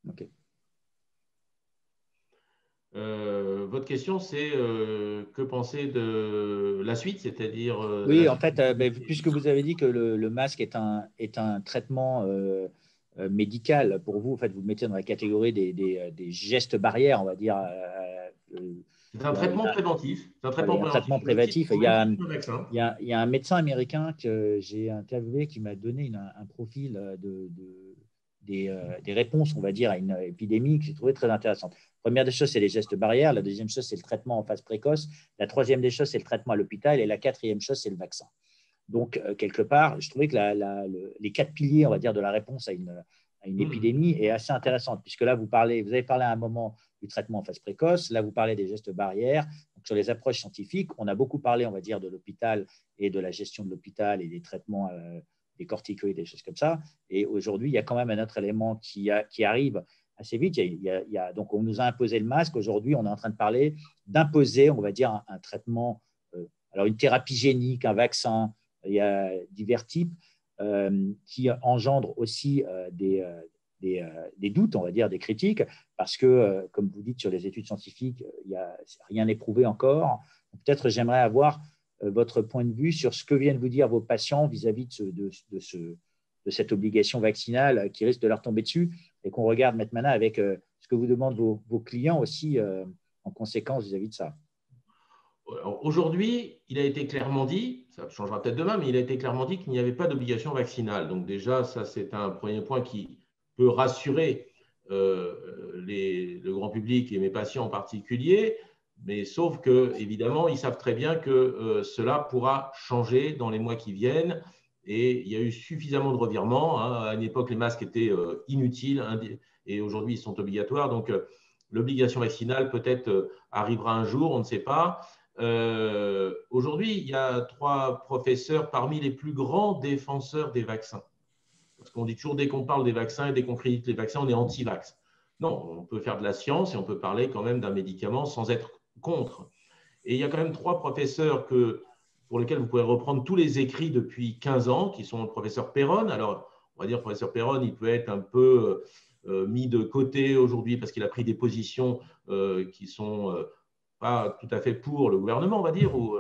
Ok. Votre question, c'est que penser de la suite, c'est-à-dire… Oui, en fait, puisque vous avez dit que le masque est un traitement médical pour vous, en fait, vous le mettez dans la catégorie des gestes barrières, on va dire. C'est un traitement préventif. C'est un traitement préventif. Il y a un médecin américain que j'ai interviewé qui m'a donné un profil des réponses, on va dire, à une épidémie que j'ai trouvé très intéressante. La première des choses, c'est les gestes barrières. La deuxième chose, c'est le traitement en phase précoce. La troisième des choses, c'est le traitement à l'hôpital. Et la quatrième chose, c'est le vaccin. Donc, quelque part, je trouvais que les 4 piliers, on va dire, de la réponse à une épidémie est assez intéressante, puisque là, vous avez parlé à un moment du traitement en phase précoce. Là, vous parlez des gestes barrières. Donc, sur les approches scientifiques, on a beaucoup parlé, on va dire, de l'hôpital et de la gestion de l'hôpital et des traitements des corticoïdes, des choses comme ça. Et aujourd'hui, il y a quand même un autre élément qui arrive assez vite. Donc, on nous a imposé le masque. Aujourd'hui, on est en train de parler d'imposer, on va dire, un traitement, alors une thérapie génique, un vaccin. Il y a divers types qui engendrent aussi des doutes, on va dire, des critiques, parce que, comme vous dites sur les études scientifiques, rien n'est prouvé encore. Peut-être j'aimerais avoir votre point de vue sur ce que viennent vous dire vos patients vis-à-vis de cette obligation vaccinale qui risque de leur tomber dessus et qu'on regarde maintenant avec ce que vous demandent vos clients aussi en conséquence vis-à-vis de ça. Aujourd'hui, il a été clairement dit, ça changera peut-être demain, mais il a été clairement dit qu'il n'y avait pas d'obligation vaccinale. Donc déjà, ça c'est un premier point qui peut rassurer le grand public et mes patients en particulier, mais sauf que, évidemment, ils savent très bien que cela pourra changer dans les mois qui viennent. Et il y a eu suffisamment de revirements. À une époque, les masques étaient inutiles et aujourd'hui, ils sont obligatoires. Donc, l'obligation vaccinale peut-être arrivera un jour, on ne sait pas. Aujourd'hui, il y a 3 professeurs parmi les plus grands défenseurs des vaccins. Parce qu'on dit toujours, dès qu'on parle des vaccins et dès qu'on critique les vaccins, on est anti-vax. Non, on peut faire de la science et on peut parler quand même d'un médicament sans être contre. Et il y a quand même 3 professeurs pour lesquels vous pouvez reprendre tous les écrits depuis 15 ans, qui sont le professeur Perron. Alors, on va dire, le professeur Perron, il peut être un peu mis de côté aujourd'hui parce qu'il a pris des positions qui sont pas tout à fait pour le gouvernement, on va dire, ou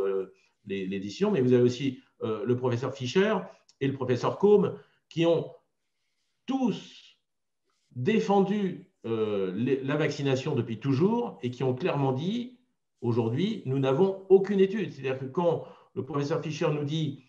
les décisions. Mais vous avez aussi le professeur Fischer et le professeur Combe qui ont tous défendu la vaccination depuis toujours et qui ont clairement dit aujourd'hui, nous n'avons aucune étude. C'est-à-dire que quand le professeur Fischer nous dit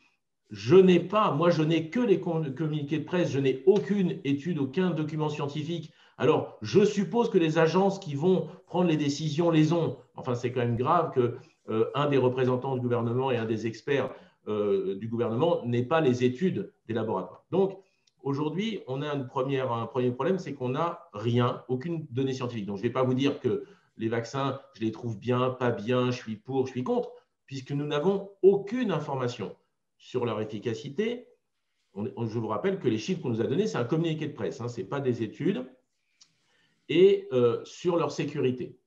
je n'ai que les communiqués de presse, je n'ai aucune étude, aucun document scientifique. Alors, je suppose que les agences qui vont prendre les décisions les ont. Enfin, c'est quand même grave qu'un des représentants du gouvernement et un des experts du gouvernement n'ait pas les études des laboratoires. Donc, aujourd'hui, on a un premier problème, c'est qu'on n'a rien, aucune donnée scientifique. Donc, je ne vais pas vous dire que les vaccins, je les trouve bien, pas bien, je suis pour, je suis contre, puisque nous n'avons aucune information sur leur efficacité. Je vous rappelle que les chiffres qu'on nous a donnés, c'est un communiqué de presse, ce n'est pas des études, et sur leur sécurité.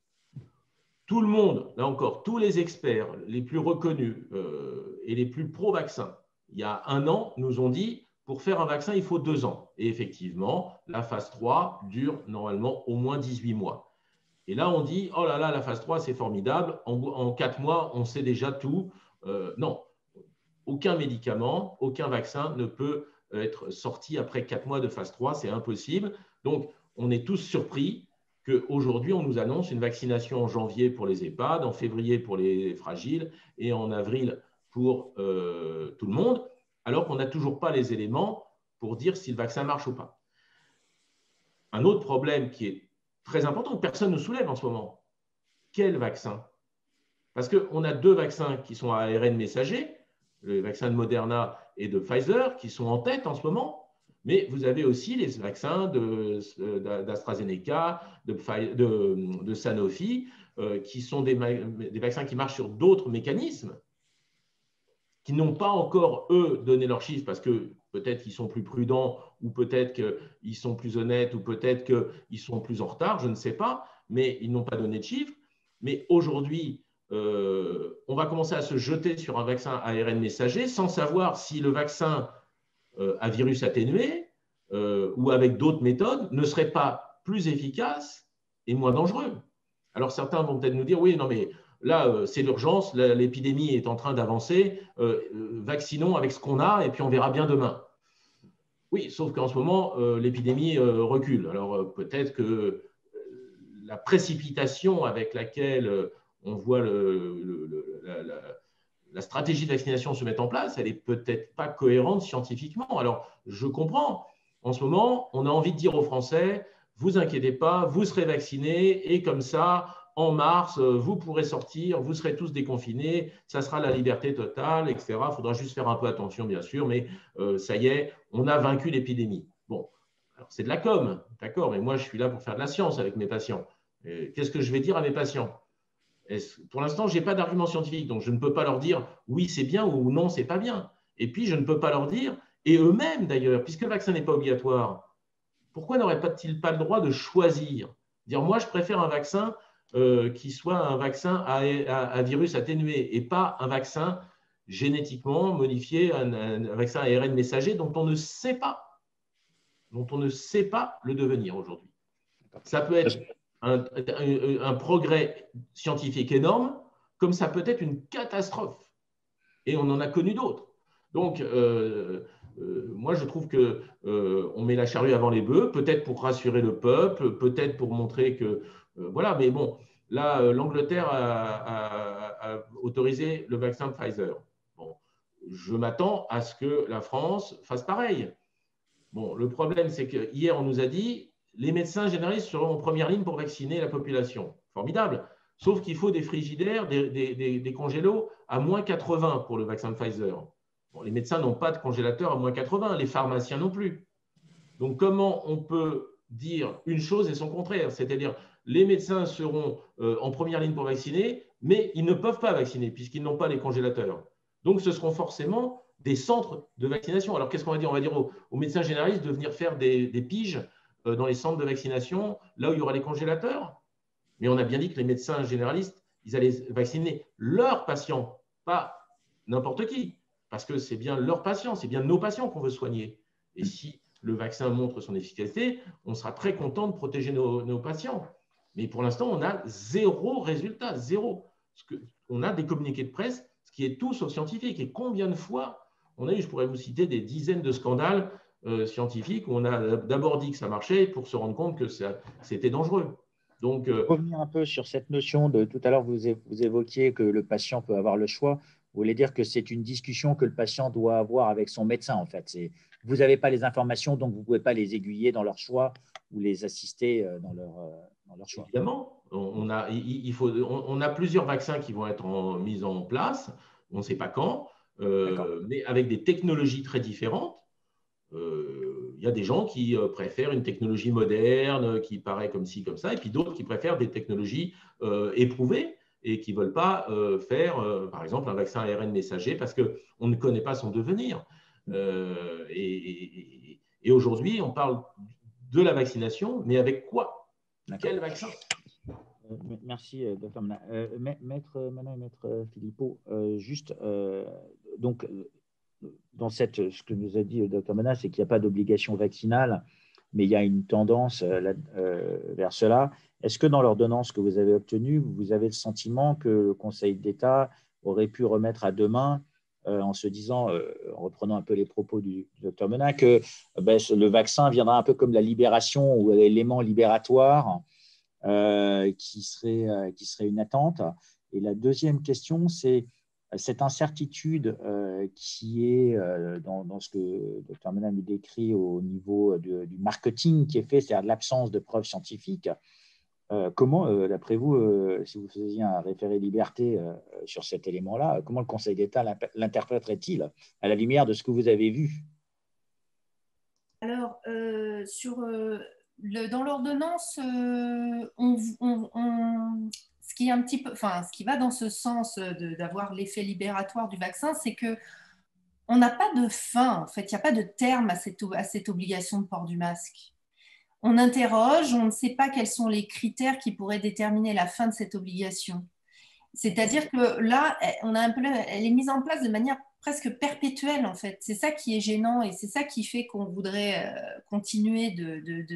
Tout le monde, là encore, tous les experts les plus reconnus et les plus pro-vaccins, il y a 1 an, nous ont dit pour faire un vaccin, il faut 2 ans. Et effectivement, la phase 3 dure normalement au moins 18 mois. Et là, on dit, oh là là, la phase 3, c'est formidable. En 4 mois, on sait déjà tout. Non, aucun médicament, aucun vaccin ne peut être sorti après 4 mois de phase 3. C'est impossible. Donc, on est tous surpris qu'aujourd'hui, on nous annonce une vaccination en janvier pour les EHPAD, en février pour les fragiles et en avril pour tout le monde, alors qu'on n'a toujours pas les éléments pour dire si le vaccin marche ou pas. Un autre problème qui est très important, que personne ne soulève en ce moment, quel vaccin? Parce qu'on a 2 vaccins qui sont à ARN messager, le vaccin de Moderna et de Pfizer, qui sont en tête en ce moment, Mais vous avez aussi les vaccins d'AstraZeneca, de Sanofi, qui sont des vaccins qui marchent sur d'autres mécanismes, qui n'ont pas encore, eux, donné leurs chiffres parce que peut-être qu'ils sont plus prudents ou peut-être qu'ils sont plus honnêtes ou peut-être qu'ils sont plus en retard, je ne sais pas, mais ils n'ont pas donné de chiffres. Mais aujourd'hui, on va commencer à se jeter sur un vaccin ARN messager sans savoir si le vaccin à virus atténué ou avec d'autres méthodes ne serait pas plus efficace et moins dangereux. Alors certains vont peut-être nous dire, oui, non mais là, c'est l'urgence, l'épidémie est en train d'avancer, vaccinons avec ce qu'on a et puis on verra bien demain. Oui, sauf qu'en ce moment, l'épidémie recule. Alors peut-être que la précipitation avec laquelle on voit la stratégie de vaccination se mettre en place, elle n'est peut-être pas cohérente scientifiquement. Alors je comprends. En ce moment, on a envie de dire aux Français, vous inquiétez pas, vous serez vaccinés et comme ça, en mars, vous pourrez sortir, vous serez tous déconfinés, ça sera la liberté totale, etc. Il faudra juste faire un peu attention, bien sûr, mais ça y est, on a vaincu l'épidémie. Bon, alors c'est de la com, d'accord, mais moi, je suis là pour faire de la science avec mes patients. Qu'est-ce que je vais dire à mes patients? Pour l'instant, je n'ai pas d'argument scientifique, donc je ne peux pas leur dire oui, c'est bien ou non, c'est pas bien. Et puis, je ne peux pas leur dire, et eux-mêmes d'ailleurs, puisque le vaccin n'est pas obligatoire, pourquoi n'auraient-ils pas le droit de choisir? Dire, moi, je préfère un vaccin qui soit un vaccin à virus atténué et pas un vaccin génétiquement modifié, un vaccin ARN messager dont on ne sait pas, le devenir aujourd'hui. Ça peut être un progrès scientifique énorme, comme ça peut être une catastrophe. Et on en a connu d'autres. Donc, moi, je trouve qu'on met la charrue avant les bœufs, peut-être pour rassurer le peuple, peut-être pour montrer que… voilà, mais bon, là, l'Angleterre a autorisé le vaccin Pfizer. Bon, je m'attends à ce que la France fasse pareil. Bon, le problème, c'est qu'hier, on nous a dit les médecins généralistes seront en première ligne pour vacciner la population. Formidable. Sauf qu'il faut des frigidaires, des congélos à moins 80 pour le vaccin de Pfizer. Bon, les médecins n'ont pas de congélateur à moins 80, les pharmaciens non plus. Donc, comment on peut dire une chose et son contraire? C'est-à-dire, les médecins seront en première ligne pour vacciner, mais ils ne peuvent pas vacciner puisqu'ils n'ont pas les congélateurs. Donc, ce seront forcément des centres de vaccination. Alors, qu'est-ce qu'on va dire? On va dire aux médecins généralistes de venir faire des piges dans les centres de vaccination, là où il y aura les congélateurs. Mais on a bien dit que les médecins généralistes, ils allaient vacciner leurs patients, pas n'importe qui, parce que c'est bien leurs patients, c'est bien nos patients qu'on veut soigner. Et si le vaccin montre son efficacité, on sera très content de protéger nos patients. Mais pour l'instant, on a zéro résultat, zéro. On a des communiqués de presse, ce qui est tout sauf scientifique. Et combien de fois on a eu, je pourrais vous citer des dizaines de scandales scientifiques où on a d'abord dit que ça marchait pour se rendre compte que c'était dangereux. Donc, revenir un peu sur cette notion de tout à l'heure, vous évoquiez que le patient peut avoir le choix. Vous voulez dire que c'est une discussion que le patient doit avoir avec son médecin, en fait. Vous n'avez pas les informations, donc vous ne pouvez pas les aiguiller dans leur choix ou les assister dans leur choix. Évidemment, on a plusieurs vaccins qui vont être mis en place, on ne sait pas quand, mais avec des technologies très différentes. Il y a des gens qui préfèrent une technologie moderne, qui paraît comme ci, comme ça, et puis d'autres qui préfèrent des technologies éprouvées et qui ne veulent pas faire, par exemple, un vaccin ARN messager parce qu'on ne connaît pas son devenir. Et aujourd'hui, on parle de la vaccination, mais avec quoi? Quel vaccin? Merci, Dr. Mana. Maître Mana et Maître Philippot, juste, donc, dans ce que nous a dit Dr. Mana, c'est qu'il n'y a pas d'obligation vaccinale, mais il y a une tendance vers cela. Est-ce que dans l'ordonnance que vous avez obtenue, vous avez le sentiment que le Conseil d'État aurait pu remettre à demain, en se disant, en reprenant un peu les propos du Dr. Mana, que le vaccin viendra un peu comme la libération ou l'élément libératoire qui serait une attente? Et la deuxième question, c'est cette incertitude qui est dans ce que Dr. Mana nous décrit au niveau du marketing qui est fait, c'est-à-dire de l'absence de preuves scientifiques. Comment, d'après vous, si vous faisiez un référé liberté sur cet élément-là, comment le Conseil d'État l'interpréterait-il à la lumière de ce que vous avez vu? Alors, dans l'ordonnance, ce qui est un petit peu, enfin, ce qui va dans ce sens d'avoir l'effet libératoire du vaccin, c'est que on n'a pas de fin, en fait, il n'y a pas de terme à cette obligation de port du masque. On interroge, on ne sait pas quels sont les critères qui pourraient déterminer la fin de cette obligation. C'est-à-dire que là, elle est mise en place de manière presque perpétuelle, en fait. C'est ça qui est gênant et c'est ça qui fait qu'on voudrait continuer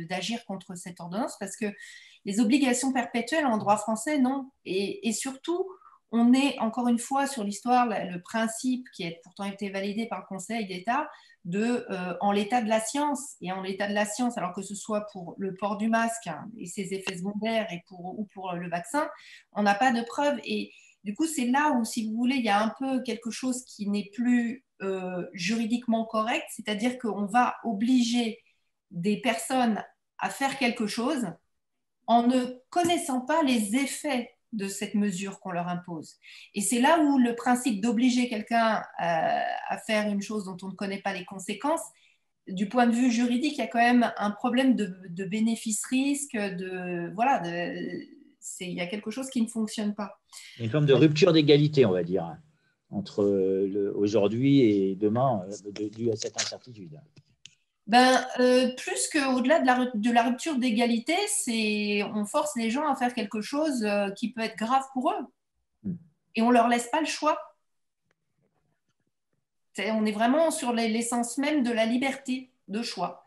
d'agir contre cette ordonnance, parce que les obligations perpétuelles en droit français, non. Et surtout, on est encore une fois sur l'histoire, le principe qui a pourtant été validé par le Conseil d'État en l'état de la science. Et en l'état de la science, alors que ce soit pour le port du masque et ses effets secondaires ou pour le vaccin, on n'a pas de preuves. Et du coup, c'est là où, si vous voulez, il y a un peu quelque chose qui n'est plus juridiquement correct, c'est-à-dire qu'on va obliger des personnes à faire quelque chose en ne connaissant pas les effets de cette mesure qu'on leur impose. Et c'est là où le principe d'obliger quelqu'un à faire une chose dont on ne connaît pas les conséquences, du point de vue juridique, il y a quand même un problème de bénéfice-risque, voilà, il y a quelque chose qui ne fonctionne pas. Une forme de rupture d'égalité, on va dire, entre aujourd'hui et demain, dû à cette incertitude. Plus qu'au-delà de la rupture d'égalité, on force les gens à faire quelque chose qui peut être grave pour eux. Et on ne leur laisse pas le choix. On est vraiment sur l'essence même de la liberté de choix.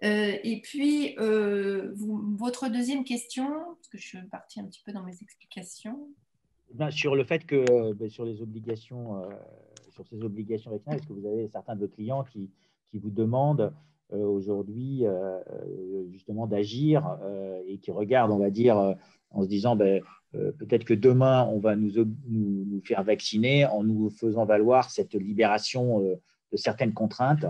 Et puis, votre deuxième question, parce que je suis partie un petit peu dans mes explications. Sur le fait que sur ces obligations vaccinales, est-ce que vous avez certains de vos clients qui vous demandent aujourd'hui justement d'agir et qui regardent, on va dire, en se disant peut-être que demain, on va nous faire vacciner en nous faisant valoir cette libération de certaines contraintes.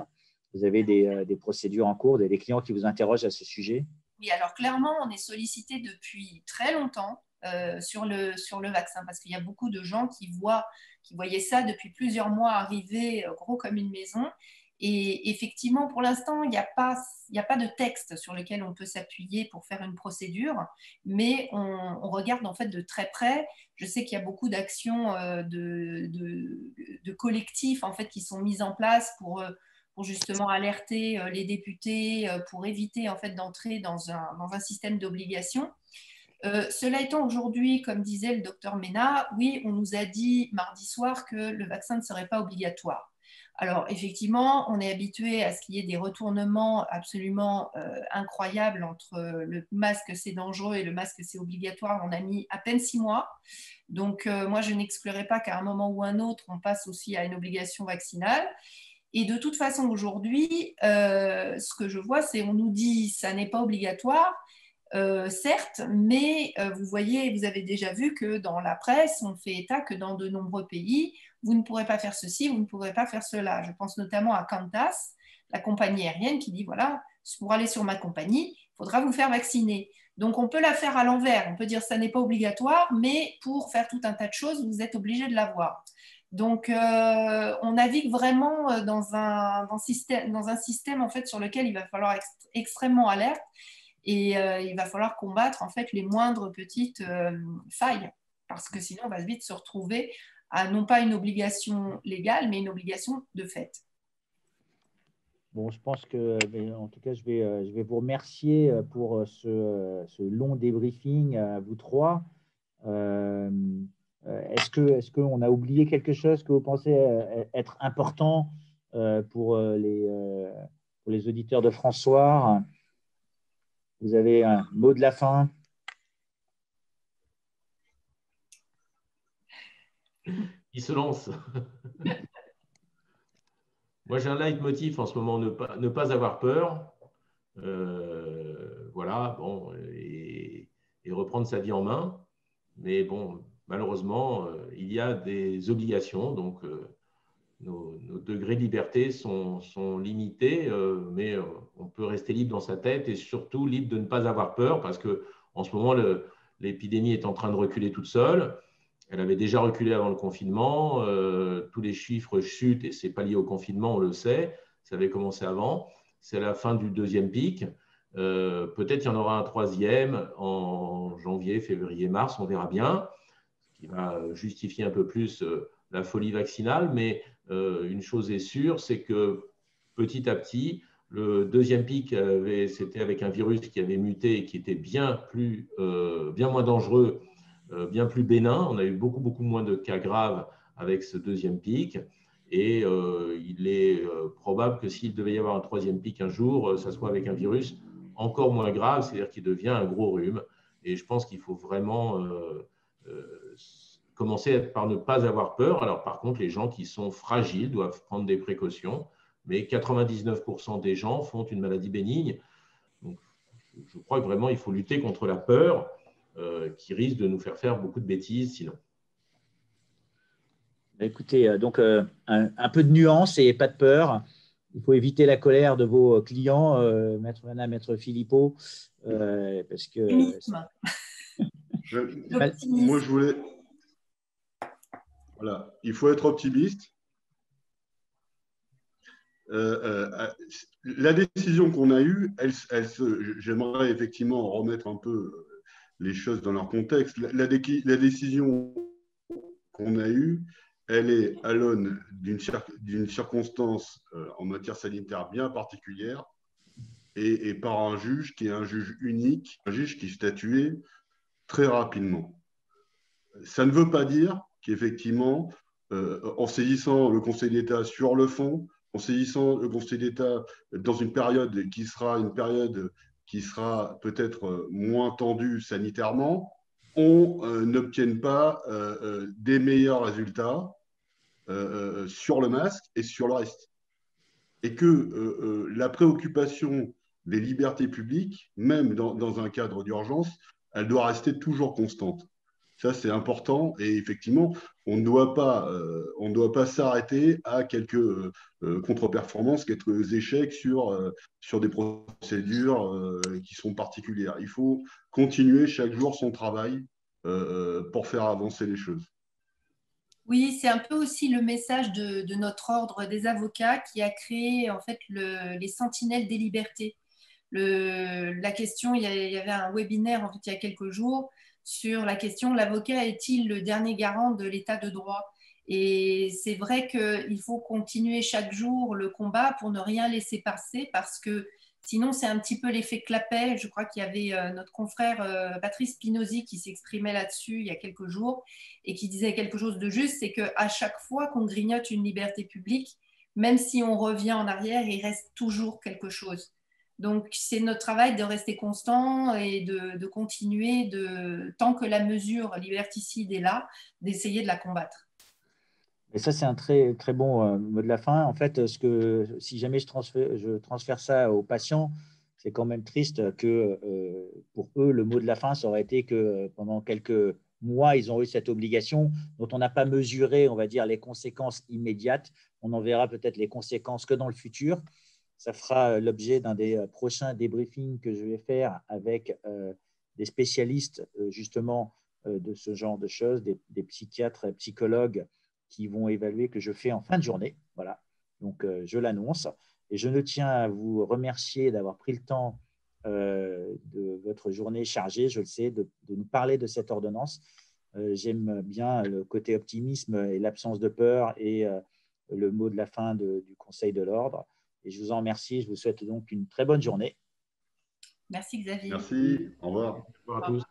Vous avez des procédures en cours, des clients qui vous interrogent à ce sujet? Oui, alors clairement, on est sollicité depuis très longtemps sur le vaccin, parce qu'il y a beaucoup de gens qui voyaient ça depuis plusieurs mois arriver gros comme une maison. Et effectivement, pour l'instant, il n'y a pas de texte sur lequel on peut s'appuyer pour faire une procédure, mais on regarde en fait de très près. Je sais qu'il y a beaucoup d'actions de collectifs en fait, qui sont mises en place pour justement alerter les députés, pour éviter en fait, d'entrer dans un système d'obligation. Cela étant, aujourd'hui, comme disait le docteur Ménard, oui, on nous a dit mardi soir que le vaccin ne serait pas obligatoire. Alors, effectivement, on est habitué à ce qu'il y ait des retournements absolument incroyables entre le masque c'est dangereux et le masque c'est obligatoire. On a mis à peine 6 mois. Donc, moi, je n'exclurais pas qu'à un moment ou un autre, on passe aussi à une obligation vaccinale. Et de toute façon, aujourd'hui, ce que je vois, c'est qu'on nous dit ça n'est pas obligatoire. Certes, mais vous voyez, vous avez déjà vu que dans la presse, on fait état que dans de nombreux pays, vous ne pourrez pas faire ceci, vous ne pourrez pas faire cela. Je pense notamment à Qantas, la compagnie aérienne, qui dit, voilà, pour aller sur ma compagnie, il faudra vous faire vacciner. Donc, on peut la faire à l'envers. On peut dire, ça n'est pas obligatoire, mais pour faire tout un tas de choses, vous êtes obligé de l'avoir. Donc, on navigue vraiment dans un système en fait, sur lequel il va falloir être extrêmement alerte. Et il va falloir combattre en fait les moindres petites failles, parce que sinon on va vite se retrouver à non pas une obligation légale, mais une obligation de fait. Bon, je pense que, en tout cas, je vais vous remercier pour ce long débriefing à vous trois. Est-ce qu'on a oublié quelque chose que vous pensez être important pour les auditeurs de François? Vous avez un mot de la fin? Il se lance. Moi, j'ai un leitmotiv en ce moment, ne pas avoir peur. Voilà, bon, et reprendre sa vie en main. Mais bon, malheureusement, il y a des obligations, donc nos degrés de liberté sont limités, mais on peut rester libre dans sa tête et surtout libre de ne pas avoir peur, parce qu'en ce moment, l'épidémie est en train de reculer toute seule. Elle avait déjà reculé avant le confinement. Tous les chiffres chutent et ce n'est pas lié au confinement, on le sait. Ça avait commencé avant. c'est la fin du deuxième pic. Peut-être il y en aura un troisième en janvier, février, mars, on verra bien, ce qui va justifier un peu plus la folie vaccinale. Mais une chose est sûre, c'est que petit à petit, le deuxième pic, c'était avec un virus qui avait muté et qui était bien moins dangereux, bien plus bénin. On a eu beaucoup moins de cas graves avec ce deuxième pic. Et il est probable que s'il devait y avoir un troisième pic un jour, ça soit avec un virus encore moins grave, c'est-à-dire qu'il devient un gros rhume. Et je pense qu'il faut vraiment commencer par ne pas avoir peur. Alors par contre, les gens qui sont fragiles doivent prendre des précautions, mais 99% des gens font une maladie bénigne. Donc, je crois que vraiment, il faut lutter contre la peur qui risque de nous faire beaucoup de bêtises sinon. Écoutez, donc un peu de nuance et pas de peur. Il faut éviter la colère de vos clients, Maître Mana, Maître Philippot, parce que… Moi, je voulais… Voilà, il faut être optimiste. La décision qu'on a eue, j'aimerais effectivement remettre un peu les choses dans leur contexte. La décision qu'on a eue, elle est à l'aune d'une circonstance en matière sanitaire bien particulière et par un juge qui est un juge unique, un juge qui statuait très rapidement. Ça ne veut pas dire qu'effectivement, en saisissant le Conseil d'État sur le fond, en saisissant le Conseil d'État dans une période qui sera peut-être moins tendue sanitairement, on n'obtienne pas des meilleurs résultats sur le masque et sur le reste. Et que la préoccupation des libertés publiques, même dans un cadre d'urgence, elle doit rester toujours constante. Ça, c'est important. Et effectivement, on ne doit pas s'arrêter à quelques contre-performances, quelques échecs sur des procédures qui sont particulières. Il faut continuer chaque jour son travail pour faire avancer les choses. Oui, c'est un peu aussi le message de notre ordre des avocats qui a créé en fait les sentinelles des libertés. La question, il y avait un webinaire en fait, il y a quelques jours sur la question l'avocat est-il le dernier garant de l'état de droit? Et c'est vrai qu'il faut continuer chaque jour le combat pour ne rien laisser passer parce que sinon c'est un petit peu l'effet Clapet. Je crois qu'il y avait notre confrère Patrice Spinozzi qui s'exprimait là-dessus il y a quelques jours et qui disait quelque chose de juste, c'est qu'à chaque fois qu'on grignote une liberté publique, même si on revient en arrière, il reste toujours quelque chose. Donc, c'est notre travail de rester constant et de continuer, tant que la mesure liberticide est là, d'essayer de la combattre. Et ça, c'est un très, très bon mot de la fin. En fait, si jamais je transfère ça aux patients, c'est quand même triste que pour eux, le mot de la fin, ça aurait été que pendant quelques mois, ils ont eu cette obligation dont on n'a pas mesuré, on va dire, les conséquences immédiates. On en verra peut-être les conséquences que dans le futur. Ça fera l'objet d'un des prochains débriefings que je vais faire avec des spécialistes justement de ce genre de choses, des psychiatres et psychologues qui vont évaluer, que je fais en fin de journée. Voilà, donc je l'annonce. Et je ne tiens à vous remercier d'avoir pris le temps de votre journée chargée, je le sais, de nous parler de cette ordonnance. J'aime bien le côté optimisme et l'absence de peur et le mot de la fin du Conseil de l'ordre. Et je vous en remercie. Je vous souhaite donc une très bonne journée. Merci Xavier. Merci. Au revoir. Au revoir à tous.